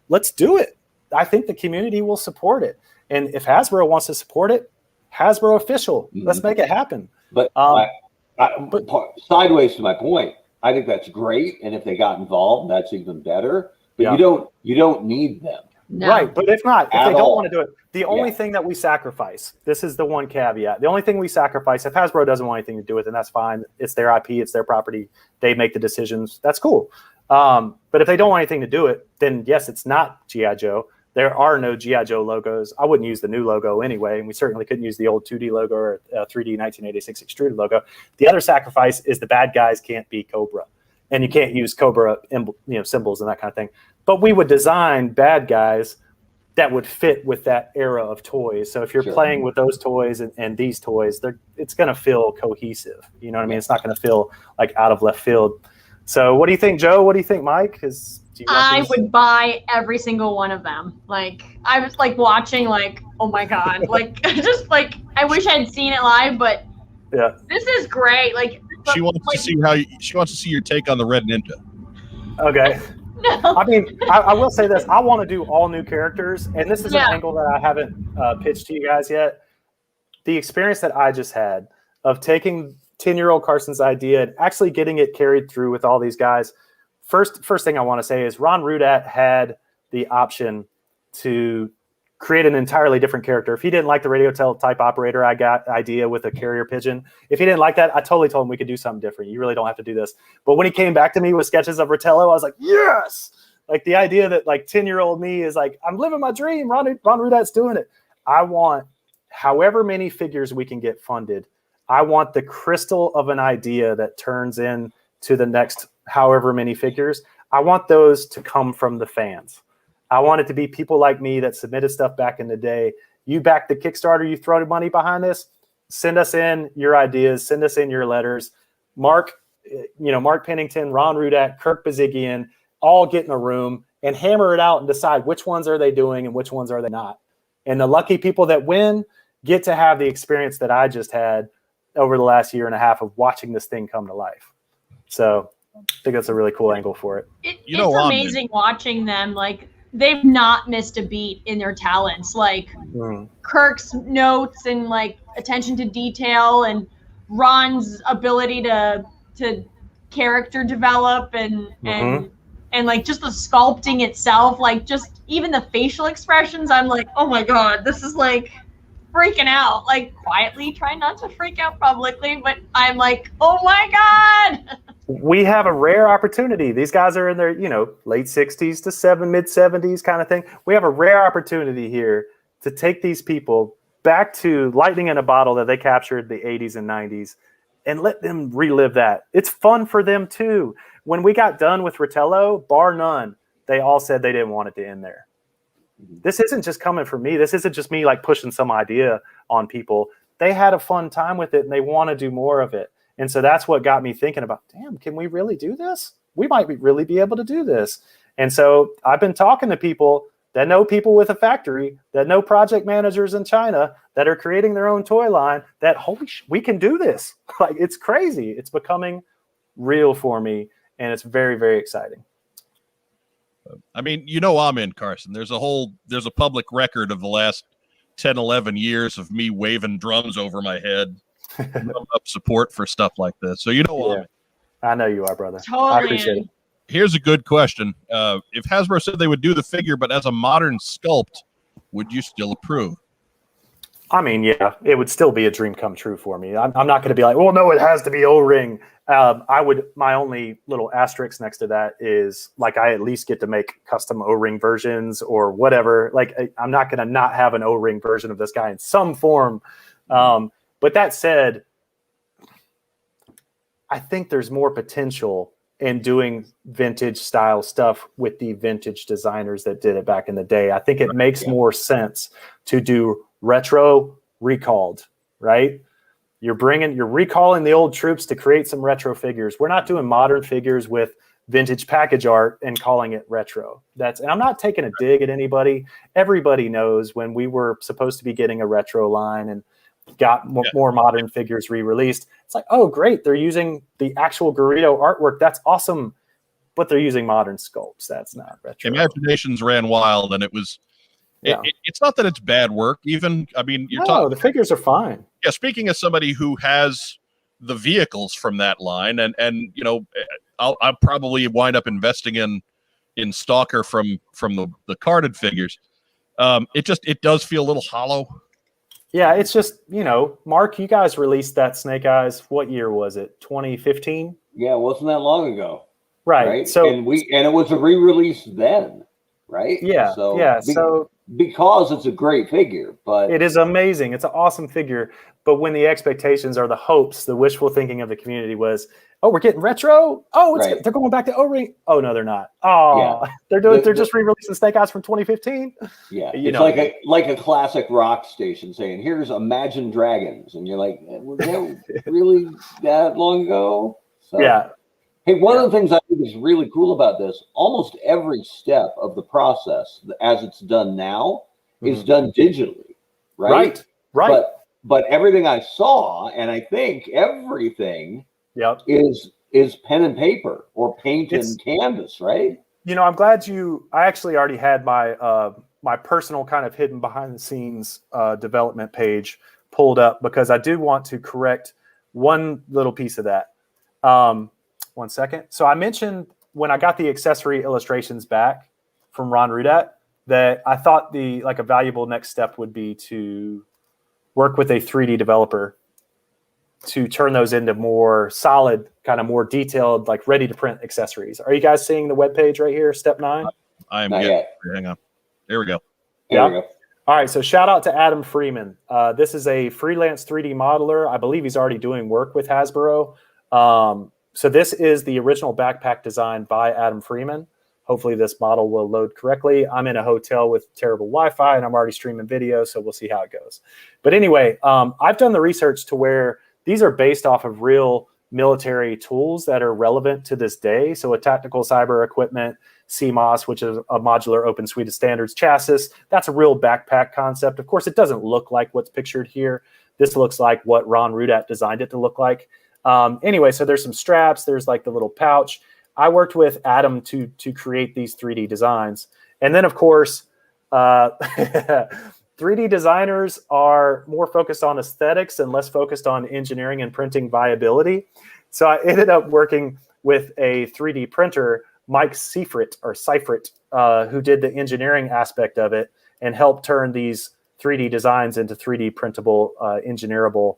Let's do it. I think the community will support it. And if Hasbro wants to support it, Hasbro official. Mm-hmm. Let's make it happen. But, sideways to my point, I think that's great. And if they got involved, that's even better. But you don't need them. No. Right. But if not, if they don't want to do it, the only thing that we sacrifice, this is the one caveat. The only thing we sacrifice, if Hasbro doesn't want anything to do with it, then that's fine. It's their IP, it's their property. They make the decisions. That's cool. But if they don't want anything to do it, then yes, it's not G.I. Joe. There are no G.I. Joe logos. I wouldn't use the new logo anyway, and we certainly couldn't use the old 2D logo or 3D 1986 extruded logo. The other sacrifice is the bad guys can't be Cobra, and you can't use Cobra symbols and that kind of thing. But we would design bad guys that would fit with that era of toys. So if you're playing with those toys and these toys, it's going to feel cohesive. You know what I mean? It's not going to feel like out of left field. So what do you think, Joe? What do you think, Mike? I would buy every single one of them. Like I was like watching, like, oh my god, like just like I wish I had seen it live, but this is great. Like she wants to see she wants to see your take on the Red Ninja. Okay. No. I mean, I will say this. I want to do all new characters, and this is an angle that I haven't pitched to you guys yet. The experience that I just had of taking 10-year-old Carson's idea and actually getting it carried through with all these guys. First thing I want to say is Ron Rudat had the option to create an entirely different character. If he didn't like the radio type operator I got idea with a carrier pigeon, if he didn't like that, I totally told him we could do something different. You really don't have to do this. But when he came back to me with sketches of Ritello, I was like, yes! Like the idea that like 10-year-old me is like, I'm living my dream. Ron Rudat's doing it. I want however many figures we can get funded. I want the crystal of an idea that turns into the next however many figures. I want those to come from the fans. I want it to be people like me that submitted stuff back in the day. You back the Kickstarter, you throw the money behind this, send us in your ideas, send us in your letters. Mark Pennington, Ron Rudat, Kirk Bazigian, all get in a room and hammer it out and decide which ones are they doing and which ones are they not. And the lucky people that win get to have the experience that I just had over the last year and a half of watching this thing come to life. So I think that's a really cool angle for it. It's amazing watching them. Like, they've not missed a beat in their talents. Like Kirk's notes and like attention to detail, and Ron's ability to character develop and like just the sculpting itself, like just even the facial expressions. I'm like, oh my god, this is like freaking out. Like quietly trying not to freak out publicly, but I'm like, oh my god. We have a rare opportunity. These guys are in their, late 60s to mid 70s kind of thing. We have a rare opportunity here to take these people back to lightning in a bottle that they captured the 80s and 90s and let them relive that. It's fun for them too. When we got done with Ritello, bar none, they all said they didn't want it to end there. This isn't just coming from me. This isn't just me like pushing some idea on people. They had a fun time with it and they want to do more of it. And so that's what got me thinking about, damn, can we really do this? We might really be able to do this. And so I've been talking to people that know people with a factory, that know project managers in China that are creating their own toy line, that we can do this. Like, it's crazy. It's becoming real for me. And it's very, very exciting. I mean, I'm in, Carson. There's a public record of the last 10, 11 years of me waving drums over my head, up support for stuff like this. So I'm in. I know you are, brother. Totally. I appreciate it. Here's a good question. If Hasbro said they would do the figure, but as a modern sculpt, would you still approve? I mean, yeah, it would still be a dream come true for me. I'm not going to be like, well, no, it has to be O-ring. My only little asterisk next to that is like, I at least get to make custom O-ring versions or whatever. Like, I'm not going to not have an O-ring version of this guy in some form. But that said, I think there's more potential in doing vintage style stuff with the vintage designers that did it back in the day. I think it makes more sense to do retro recalled, right? You're recalling the old troops to create some retro figures. We're not doing modern figures with vintage package art and calling it retro. And I'm not taking a dig at anybody. Everybody knows when we were supposed to be getting a retro line and got more modern figures re-released. It's like, oh, great. They're using the actual Garrido artwork. That's awesome. But they're using modern sculpts. That's not retro. Imaginations ran wild, and it was, it's not that it's bad work. Even, I mean, the figures are fine. Yeah. Speaking as somebody who has the vehicles from that line, and I'll probably wind up investing in Stalker from the carded figures. It does feel a little hollow. Yeah, it's just, Mark, you guys released that Snake Eyes. What year was it? 2015? Yeah, it wasn't that long ago. Right. So and it was a re-release then, right? Yeah. So because it's a great figure, but it is amazing. It's an awesome figure. But when the expectations or the hopes, the wishful thinking of the community was, oh, we're getting retro. Oh, they're going back to O-ring. Oh no, they're not. Oh, they're just re-releasing Snake Eyes from 2015. Yeah, it's like a classic rock station saying, "Here's Imagine Dragons," and you're like, "Was that really that long ago?" So, yeah. Hey, one of the things I think is really cool about this, almost every step of the process, as it's done now, is done digitally, right? Right. But everything I saw, and I think everything, is pen and paper or paint and canvas, right? I'm glad I actually already had my my personal kind of hidden behind the scenes development page pulled up, because I do want to correct one little piece of that. 1 second. So I mentioned when I got the accessory illustrations back from Ron Rudat that I thought a valuable next step would be to work with a 3D developer to turn those into more solid, kind of more detailed, like ready to print accessories. Are you guys seeing the webpage right here? Step 9. I am. Hang on. There we go. There we go. All right. So shout out to Adam Freeman. This is a freelance 3D modeler. I believe he's already doing work with Hasbro. So this is the original backpack design by Adam Freeman. Hopefully this model will load correctly. I'm in a hotel with terrible Wi-Fi and I'm already streaming video, so we'll see how it goes. But anyway, I've done the research to where these are based off of real military tools that are relevant to this day. So a tactical cyber equipment, CMOS, which is a modular open suite of standards chassis. That's a real backpack concept. Of course, it doesn't look like what's pictured here. This looks like what Ron Rudat designed it to look like. Anyway, so there's some straps, there's like the little pouch. I worked with Adam to create these 3D designs. And then of course, 3D designers are more focused on aesthetics and less focused on engineering and printing viability. So I ended up working with a 3D printer, Mike Seifert, who did the engineering aspect of it and helped turn these 3D designs into 3D printable, engineerable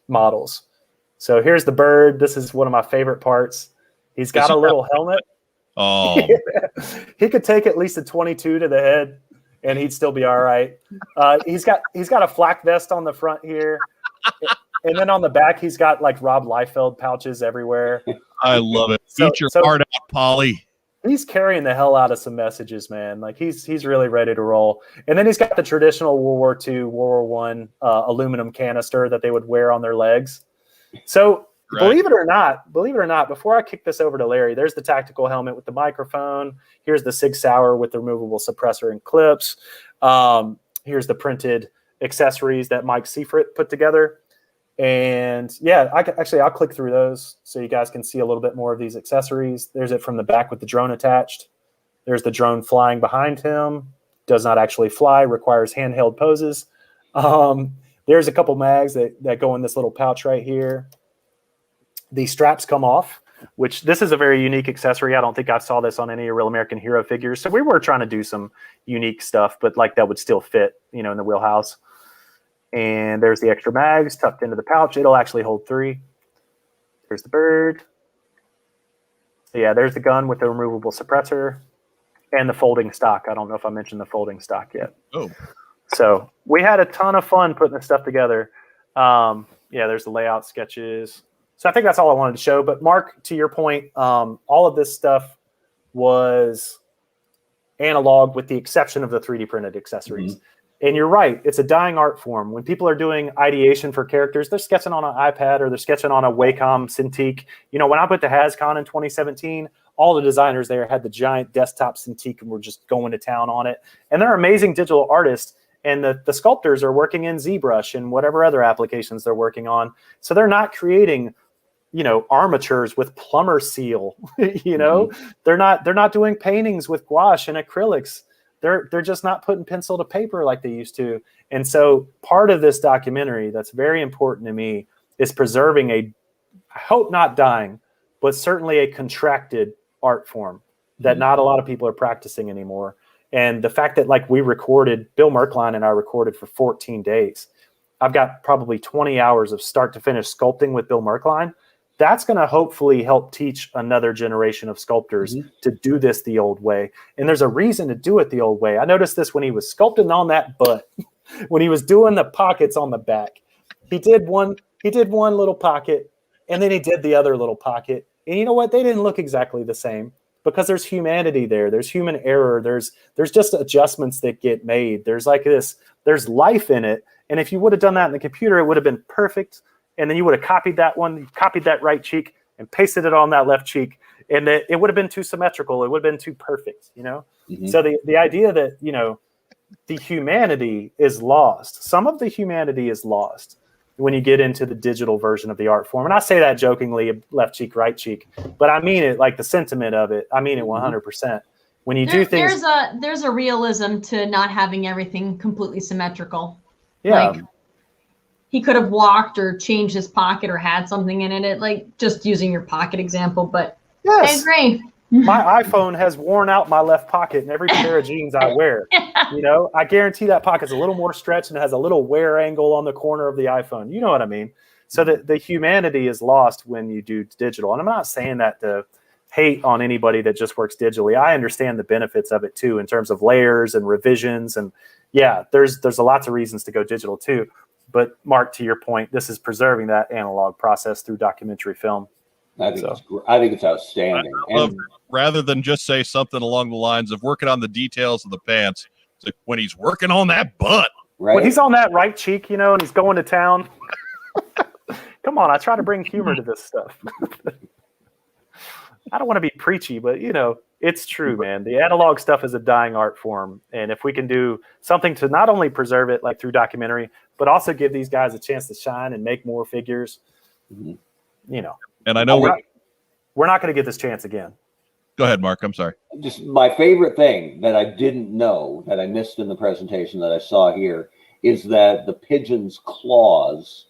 models. So here's the bird. This is one of my favorite parts. He's got a little helmet. Oh, he could take at least a 22 to the head, and he'd still be all right. He's got a flak vest on the front here, and then on the back he's got like Rob Liefeld pouches everywhere. I love it. Feature part out, Polly. He's carrying the hell out of some messages, man. Like he's really ready to roll. And then he's got the traditional World War II, World War I aluminum canister that they would wear on their legs. So believe it or not, before I kick this over to Larry, there's the tactical helmet with the microphone. Here's the Sig Sauer with the removable suppressor and clips. Here's the printed accessories that Mike Seifert put together. And yeah, I'll click through those so you guys can see a little bit more of these accessories. There's it from the back with the drone attached. There's the drone flying behind him. Does not actually fly, requires handheld poses. There's a couple mags that go in this little pouch right here. The straps come off, which this is a very unique accessory. I don't think I saw this on any Real American Hero figures. So we were trying to do some unique stuff, but like that would still fit, in the wheelhouse. And there's the extra mags tucked into the pouch. It'll actually hold 3. There's the bird. So yeah, there's the gun with the removable suppressor and the folding stock. I don't know if I mentioned the folding stock yet. Oh. So we had a ton of fun putting this stuff together. Yeah, there's the layout sketches. So I think that's all I wanted to show. But Mark, to your point, all of this stuff was analog with the exception of the 3D printed accessories. Mm-hmm. And you're right, it's a dying art form. When people are doing ideation for characters, they're sketching on an iPad or they're sketching on a Wacom Cintiq. When I went to HasCon in 2017, all the designers there had the giant desktop Cintiq and were just going to town on it. And they're amazing digital artists. And the sculptors are working in ZBrush and whatever other applications they're working on. So they're not creating, armatures with plumber seal. Mm-hmm. They're not doing paintings with gouache and acrylics. They're just not putting pencil to paper like they used to. And so part of this documentary that's very important to me is preserving I hope not dying, but certainly a contracted art form that not a lot of people are practicing anymore. And the fact that Bill Merkline and I recorded for 14 days. I've got probably 20 hours of start to finish sculpting with Bill Merkline. That's going to hopefully help teach another generation of sculptors to do this the old way. And there's a reason to do it the old way. I noticed this when he was sculpting on that butt, when he was doing the pockets on the back. He did one little pocket, and then he did the other little pocket. And you know what? They didn't look exactly the same because there's humanity there. There's human error. There's just adjustments that get made. There's there's life in it. And if you would have done that in the computer, it would have been perfect. And then you would have copied that one, copied that right cheek and pasted it on that left cheek. And it would have been too symmetrical. It would have been too perfect, Mm-hmm. So the idea that, the humanity is lost. Some of the humanity is lost when you get into the digital version of the art form. And I say that jokingly, left cheek, right cheek. But I mean it, like the sentiment of it. I mean it 100%. When you do things. There's a realism to not having everything completely symmetrical. Yeah. He could have walked or changed his pocket or had something in it, just using your pocket example. But yes. I agree. My iPhone has worn out my left pocket in every pair of jeans I wear. I guarantee that pocket's a little more stretched and has a little wear angle on the corner of the iPhone. You know what I mean? So the humanity is lost when you do digital. And I'm not saying that to hate on anybody that just works digitally. I understand the benefits of it too, in terms of layers and revisions. And yeah, there's a lots of reasons to go digital too. But Mark, to your point, this is preserving that analog process through documentary film. I think it's outstanding. Rather than just say something along the lines of working on the details of the pants, it's like when he's working on that butt. Right. When he's on that right cheek, and he's going to town. Come on, I try to bring humor to this stuff. I don't want to be preachy, but it's true, man. The analog stuff is a dying art form. And if we can do something to not only preserve it through documentary, but also give these guys a chance to shine and make more figures, And I know we're not going to get this chance again. Go ahead, Mark. I'm sorry. Just my favorite thing that I didn't know that I missed in the presentation that I saw here is that the pigeon's claws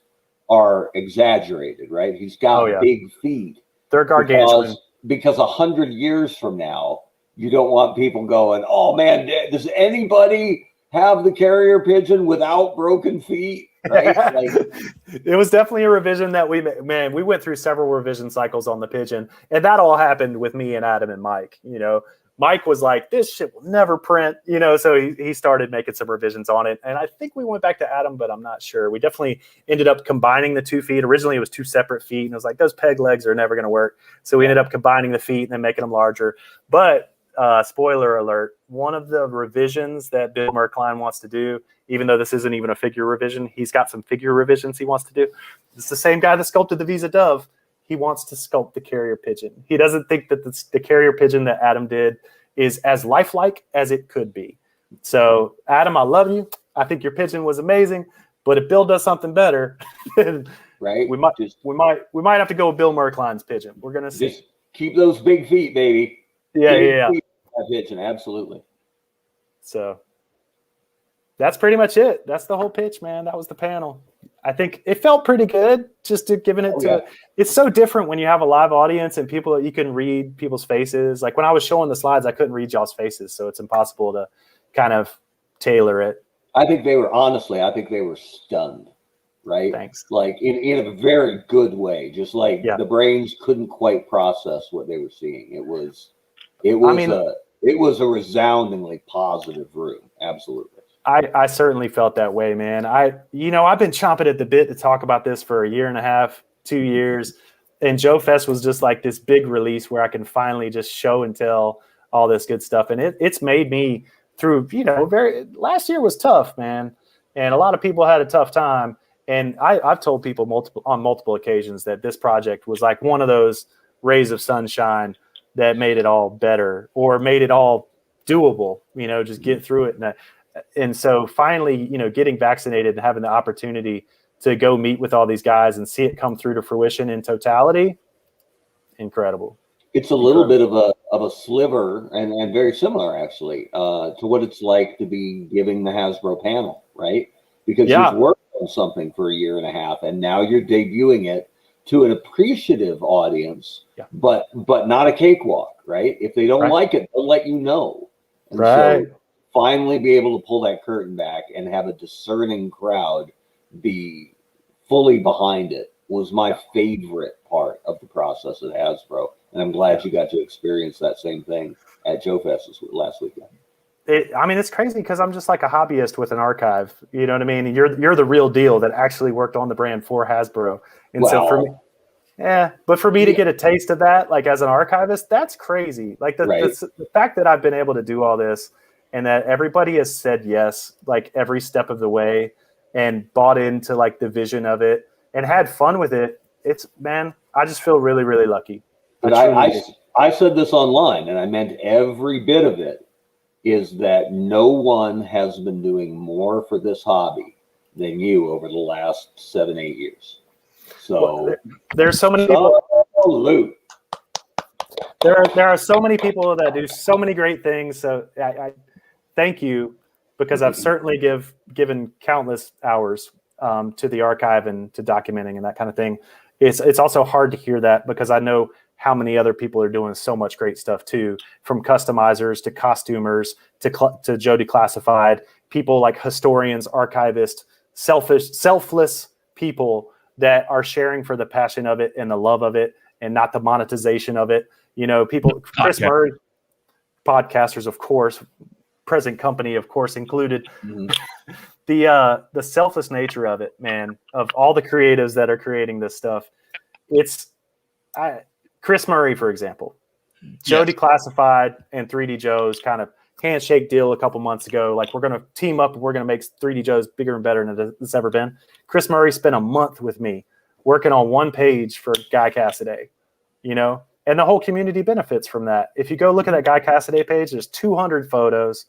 are exaggerated, right? He's got big feet. They're gargantuan. Because 100 years from now, you don't want people going, oh man, does anybody have the carrier pigeon without broken feet? Right? It was definitely a revision that we went through several revision cycles on the pigeon, and that all happened with me and Adam and Mike. Mike was like, this shit will never print, so he started making some revisions on it. And I think we went back to Adam, but I'm not sure. We definitely ended up combining the 2 feet. Originally, it was 2 separate feet, and it was like, those peg legs are never going to work. So we ended up combining the feet and then making them larger. But spoiler alert, one of the revisions that Bill Merkline wants to do, even though this isn't even a figure revision, he's got some figure revisions he wants to do. It's the same guy that sculpted the Visa Dove. He wants to sculpt the carrier pigeon. He doesn't think that the carrier pigeon that Adam did is as lifelike as it could be. So, Adam, I love you. I think your pigeon was amazing. But if Bill does something better, right, we might have to go with Bill Merkline's pigeon. We're gonna see. Just keep those big feet, baby. Yeah. That pigeon, absolutely. So that's pretty much it. That's the whole pitch, man. That was the panel. I think it felt pretty good just to giving it it's so different when you have a live audience and people you can read people's faces. Like when I was showing the slides, I couldn't read y'all's faces. So it's impossible to kind of tailor it. I think they were stunned, right? Thanks. Like in a very good way, just like the brains couldn't quite process what they were seeing. It was a resoundingly positive room. Absolutely. I certainly felt that way, man. I've been chomping at the bit to talk about this for 1.5 years, 2 years. And Joe Fest was just like this big release where I can finally just show and tell all this good stuff. And it's made me through, last year was tough, man. And a lot of people had a tough time. And I've told people on multiple occasions that this project was like one of those rays of sunshine that made it all better or made it all doable, just get through it. And so finally, getting vaccinated and having the opportunity to go meet with all these guys and see it come through to fruition in totality, incredible. It's a little bit of a sliver and very similar actually to what it's like to be giving the Hasbro panel, right? Because you've worked on something for 1.5 years and now you're debuting it to an appreciative audience, but not a cakewalk, right? If they don't like it, they'll let you know. And so finally be able to pull that curtain back and have a discerning crowd be fully behind it was my favorite part of the process at Hasbro. And I'm glad you got to experience that same thing at Joe Fest last weekend. It's crazy because I'm just like a hobbyist with an archive. You know what I mean? You're the real deal that actually worked on the brand for Hasbro. And so for me, but for me to get a taste of that, like as an archivist, that's crazy. Like the fact that I've been able to do all this and that everybody has said yes, like every step of the way and bought into like the vision of it and had fun with it. I just feel really, really lucky. But I said this online and I meant every bit of it is that no one has been doing more for this hobby than you over the last 7-8 years. So there's so many people. Salute. There are so many people that do so many great things. So I thank you because I've certainly given countless hours to the archive and to documenting and that kind of thing. It's also hard to hear that because I know how many other people are doing so much great stuff too, from customizers to costumers to Joe Declassified, people like historians, archivists, selfless people that are sharing for the passion of it and the love of it and not the monetization of it. People, Chris Murray, podcasters, of course, present company, of course, included. The selfless nature of it, man, of all the creatives that are creating this stuff. Chris Murray, for example, Joe Declassified and 3D Joe's kind of handshake deal a couple months ago. Like, we're going to team up and we're going to make 3D Joe's bigger and better than it's ever been. Chris Murray spent a month with me working on one page for Guy Cassaday, and the whole community benefits from that. If you go look at that Guy Cassaday page, there's 200 photos,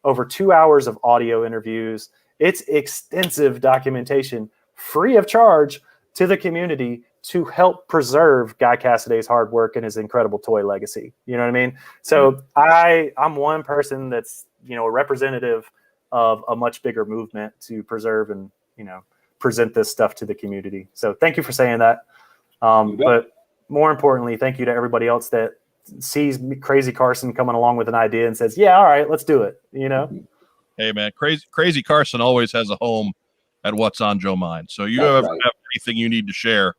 over 2 hours of audio interviews. It's extensive documentation, free of charge to the community to help preserve Guy Cassaday's hard work and his incredible toy legacy. You know what I mean? So I'm one person that's, a representative of a much bigger movement to preserve and, present this stuff to the community. So thank you for saying that. But more importantly, thank you to everybody else that sees Crazy Carson coming along with an idea and says, yeah, all right, let's do it. Hey man, Crazy Carson always has a home at What's on Joe Mind. So you have anything you need to share,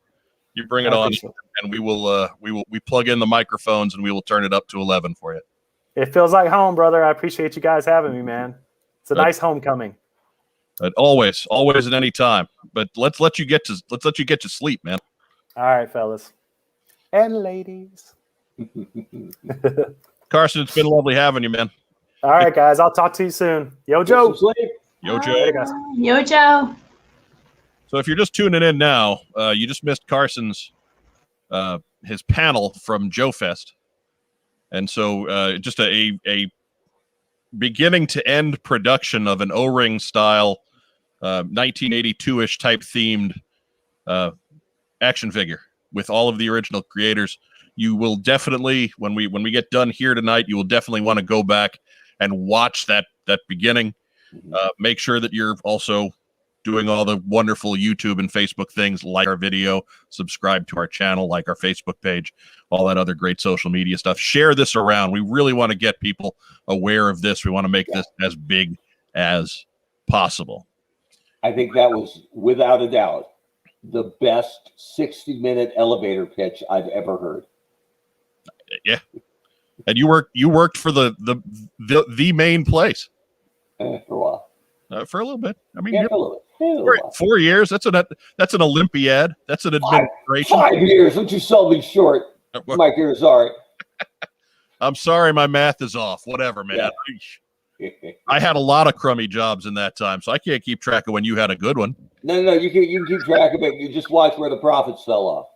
you bring it on, and we plug in the microphones and we will turn it up to 11 for you. It feels like home, brother. I appreciate you guys having me, man. It's a nice homecoming. Always at any time. But let's let you get to sleep, man. All right, fellas and ladies. Carson, it's been lovely having you, man. All right, guys. I'll talk to you soon. Yo, Joe. Yo, Joe. Later, guys. Yo, Joe. So if you're just tuning in now, you just missed Carson's his panel from Joe Fest. And so just a beginning to end production of an O-ring style 1982-ish type themed action figure with all of the original creators. You will definitely, when we get done here tonight, you will definitely want to go back and watch that beginning. Make sure that you're also doing all the wonderful YouTube and Facebook things, like our video, subscribe to our channel, like our Facebook page, all that other great social media stuff. Share this around. We really want to get people aware of this. We want to make this as big as possible. I think that was, without a doubt, the best 60-minute elevator pitch I've ever heard. Yeah. And you worked for the main place. For a while. For a little bit. I mean, Yeah, for a little bit. 4 years. That's an Olympiad. That's an administration. 5 years. Don't you sell me short, Mike Irizarry. I'm sorry, my math is off. Whatever, man. Yeah. I had a lot of crummy jobs in that time, so I can't keep track of when you had a good one. No, you can keep track of it. You just watch where the profits fell off.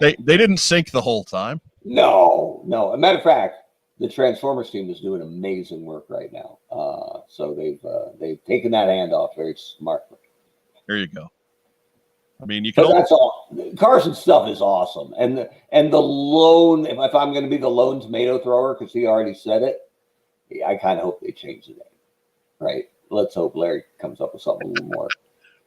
They didn't sink the whole time. No. As a matter of fact, the Transformers team is doing amazing work right now. So they've taken that hand off very smartly. There you go. I mean, you can. That's all. Carson's stuff is awesome, and the lone. If I'm going to be the lone tomato thrower, because he already said it, I kind of hope they change the name. Right? Let's hope Larry comes up with something a little more.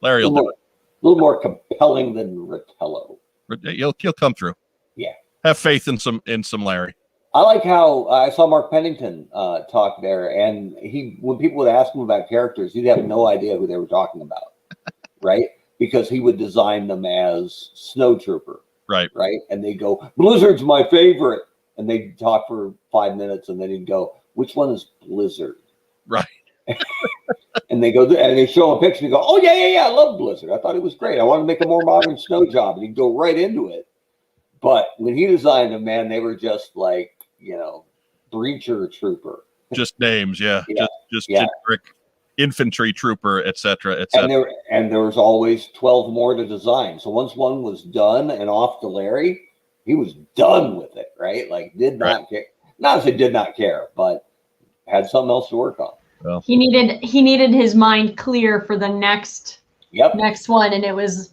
Larry will do it. A little more compelling than Rottello. He'll come through. Yeah. Have faith in some Larry. I like how I saw Mark Pennington talk there, and when people would ask him about characters, he'd have no idea who they were talking about, right? Because he would design them as Snow Trooper, right? And they'd go, "Blizzard's my favorite," and they'd talk for 5 minutes, and then he'd go, "Which one is Blizzard?" Right. And they go, and they show a picture, and they go, "Oh yeah, I love Blizzard. I thought it was great. I want to make a more modern snow job," and he'd go right into it. But when he designed them, man, they were just like, breacher trooper. Just names, yeah. Just generic infantry trooper, etc. And there was always 12 more to design. So once one was done and off to Larry, he was done with it, right? Like did not care. Not that did not care, but had something else to work on. Well, he needed his mind clear for the next one, and it was.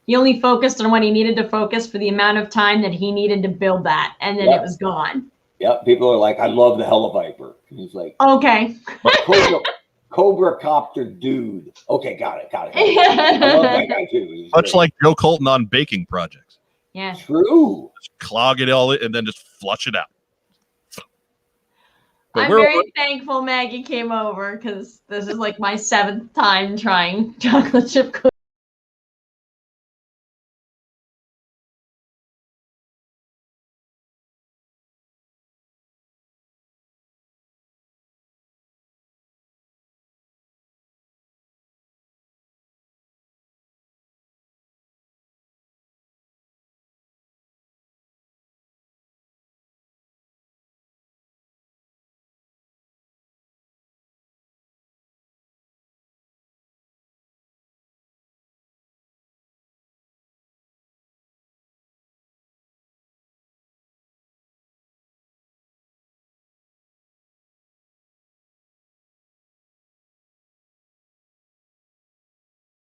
He only focused on what he needed to focus for the amount of time that he needed to build that, and then it was gone. Yep. People are like, "I love the Heliviper." And he's like, "Okay." Cobra Copter dude. Okay, got it. I love that guy too. Much like Joe Colton on baking projects. Yeah. True. Just clog it all and then just flush it out. I'm very thankful Maggie came over because this is like my 7th time trying chocolate chip cookies.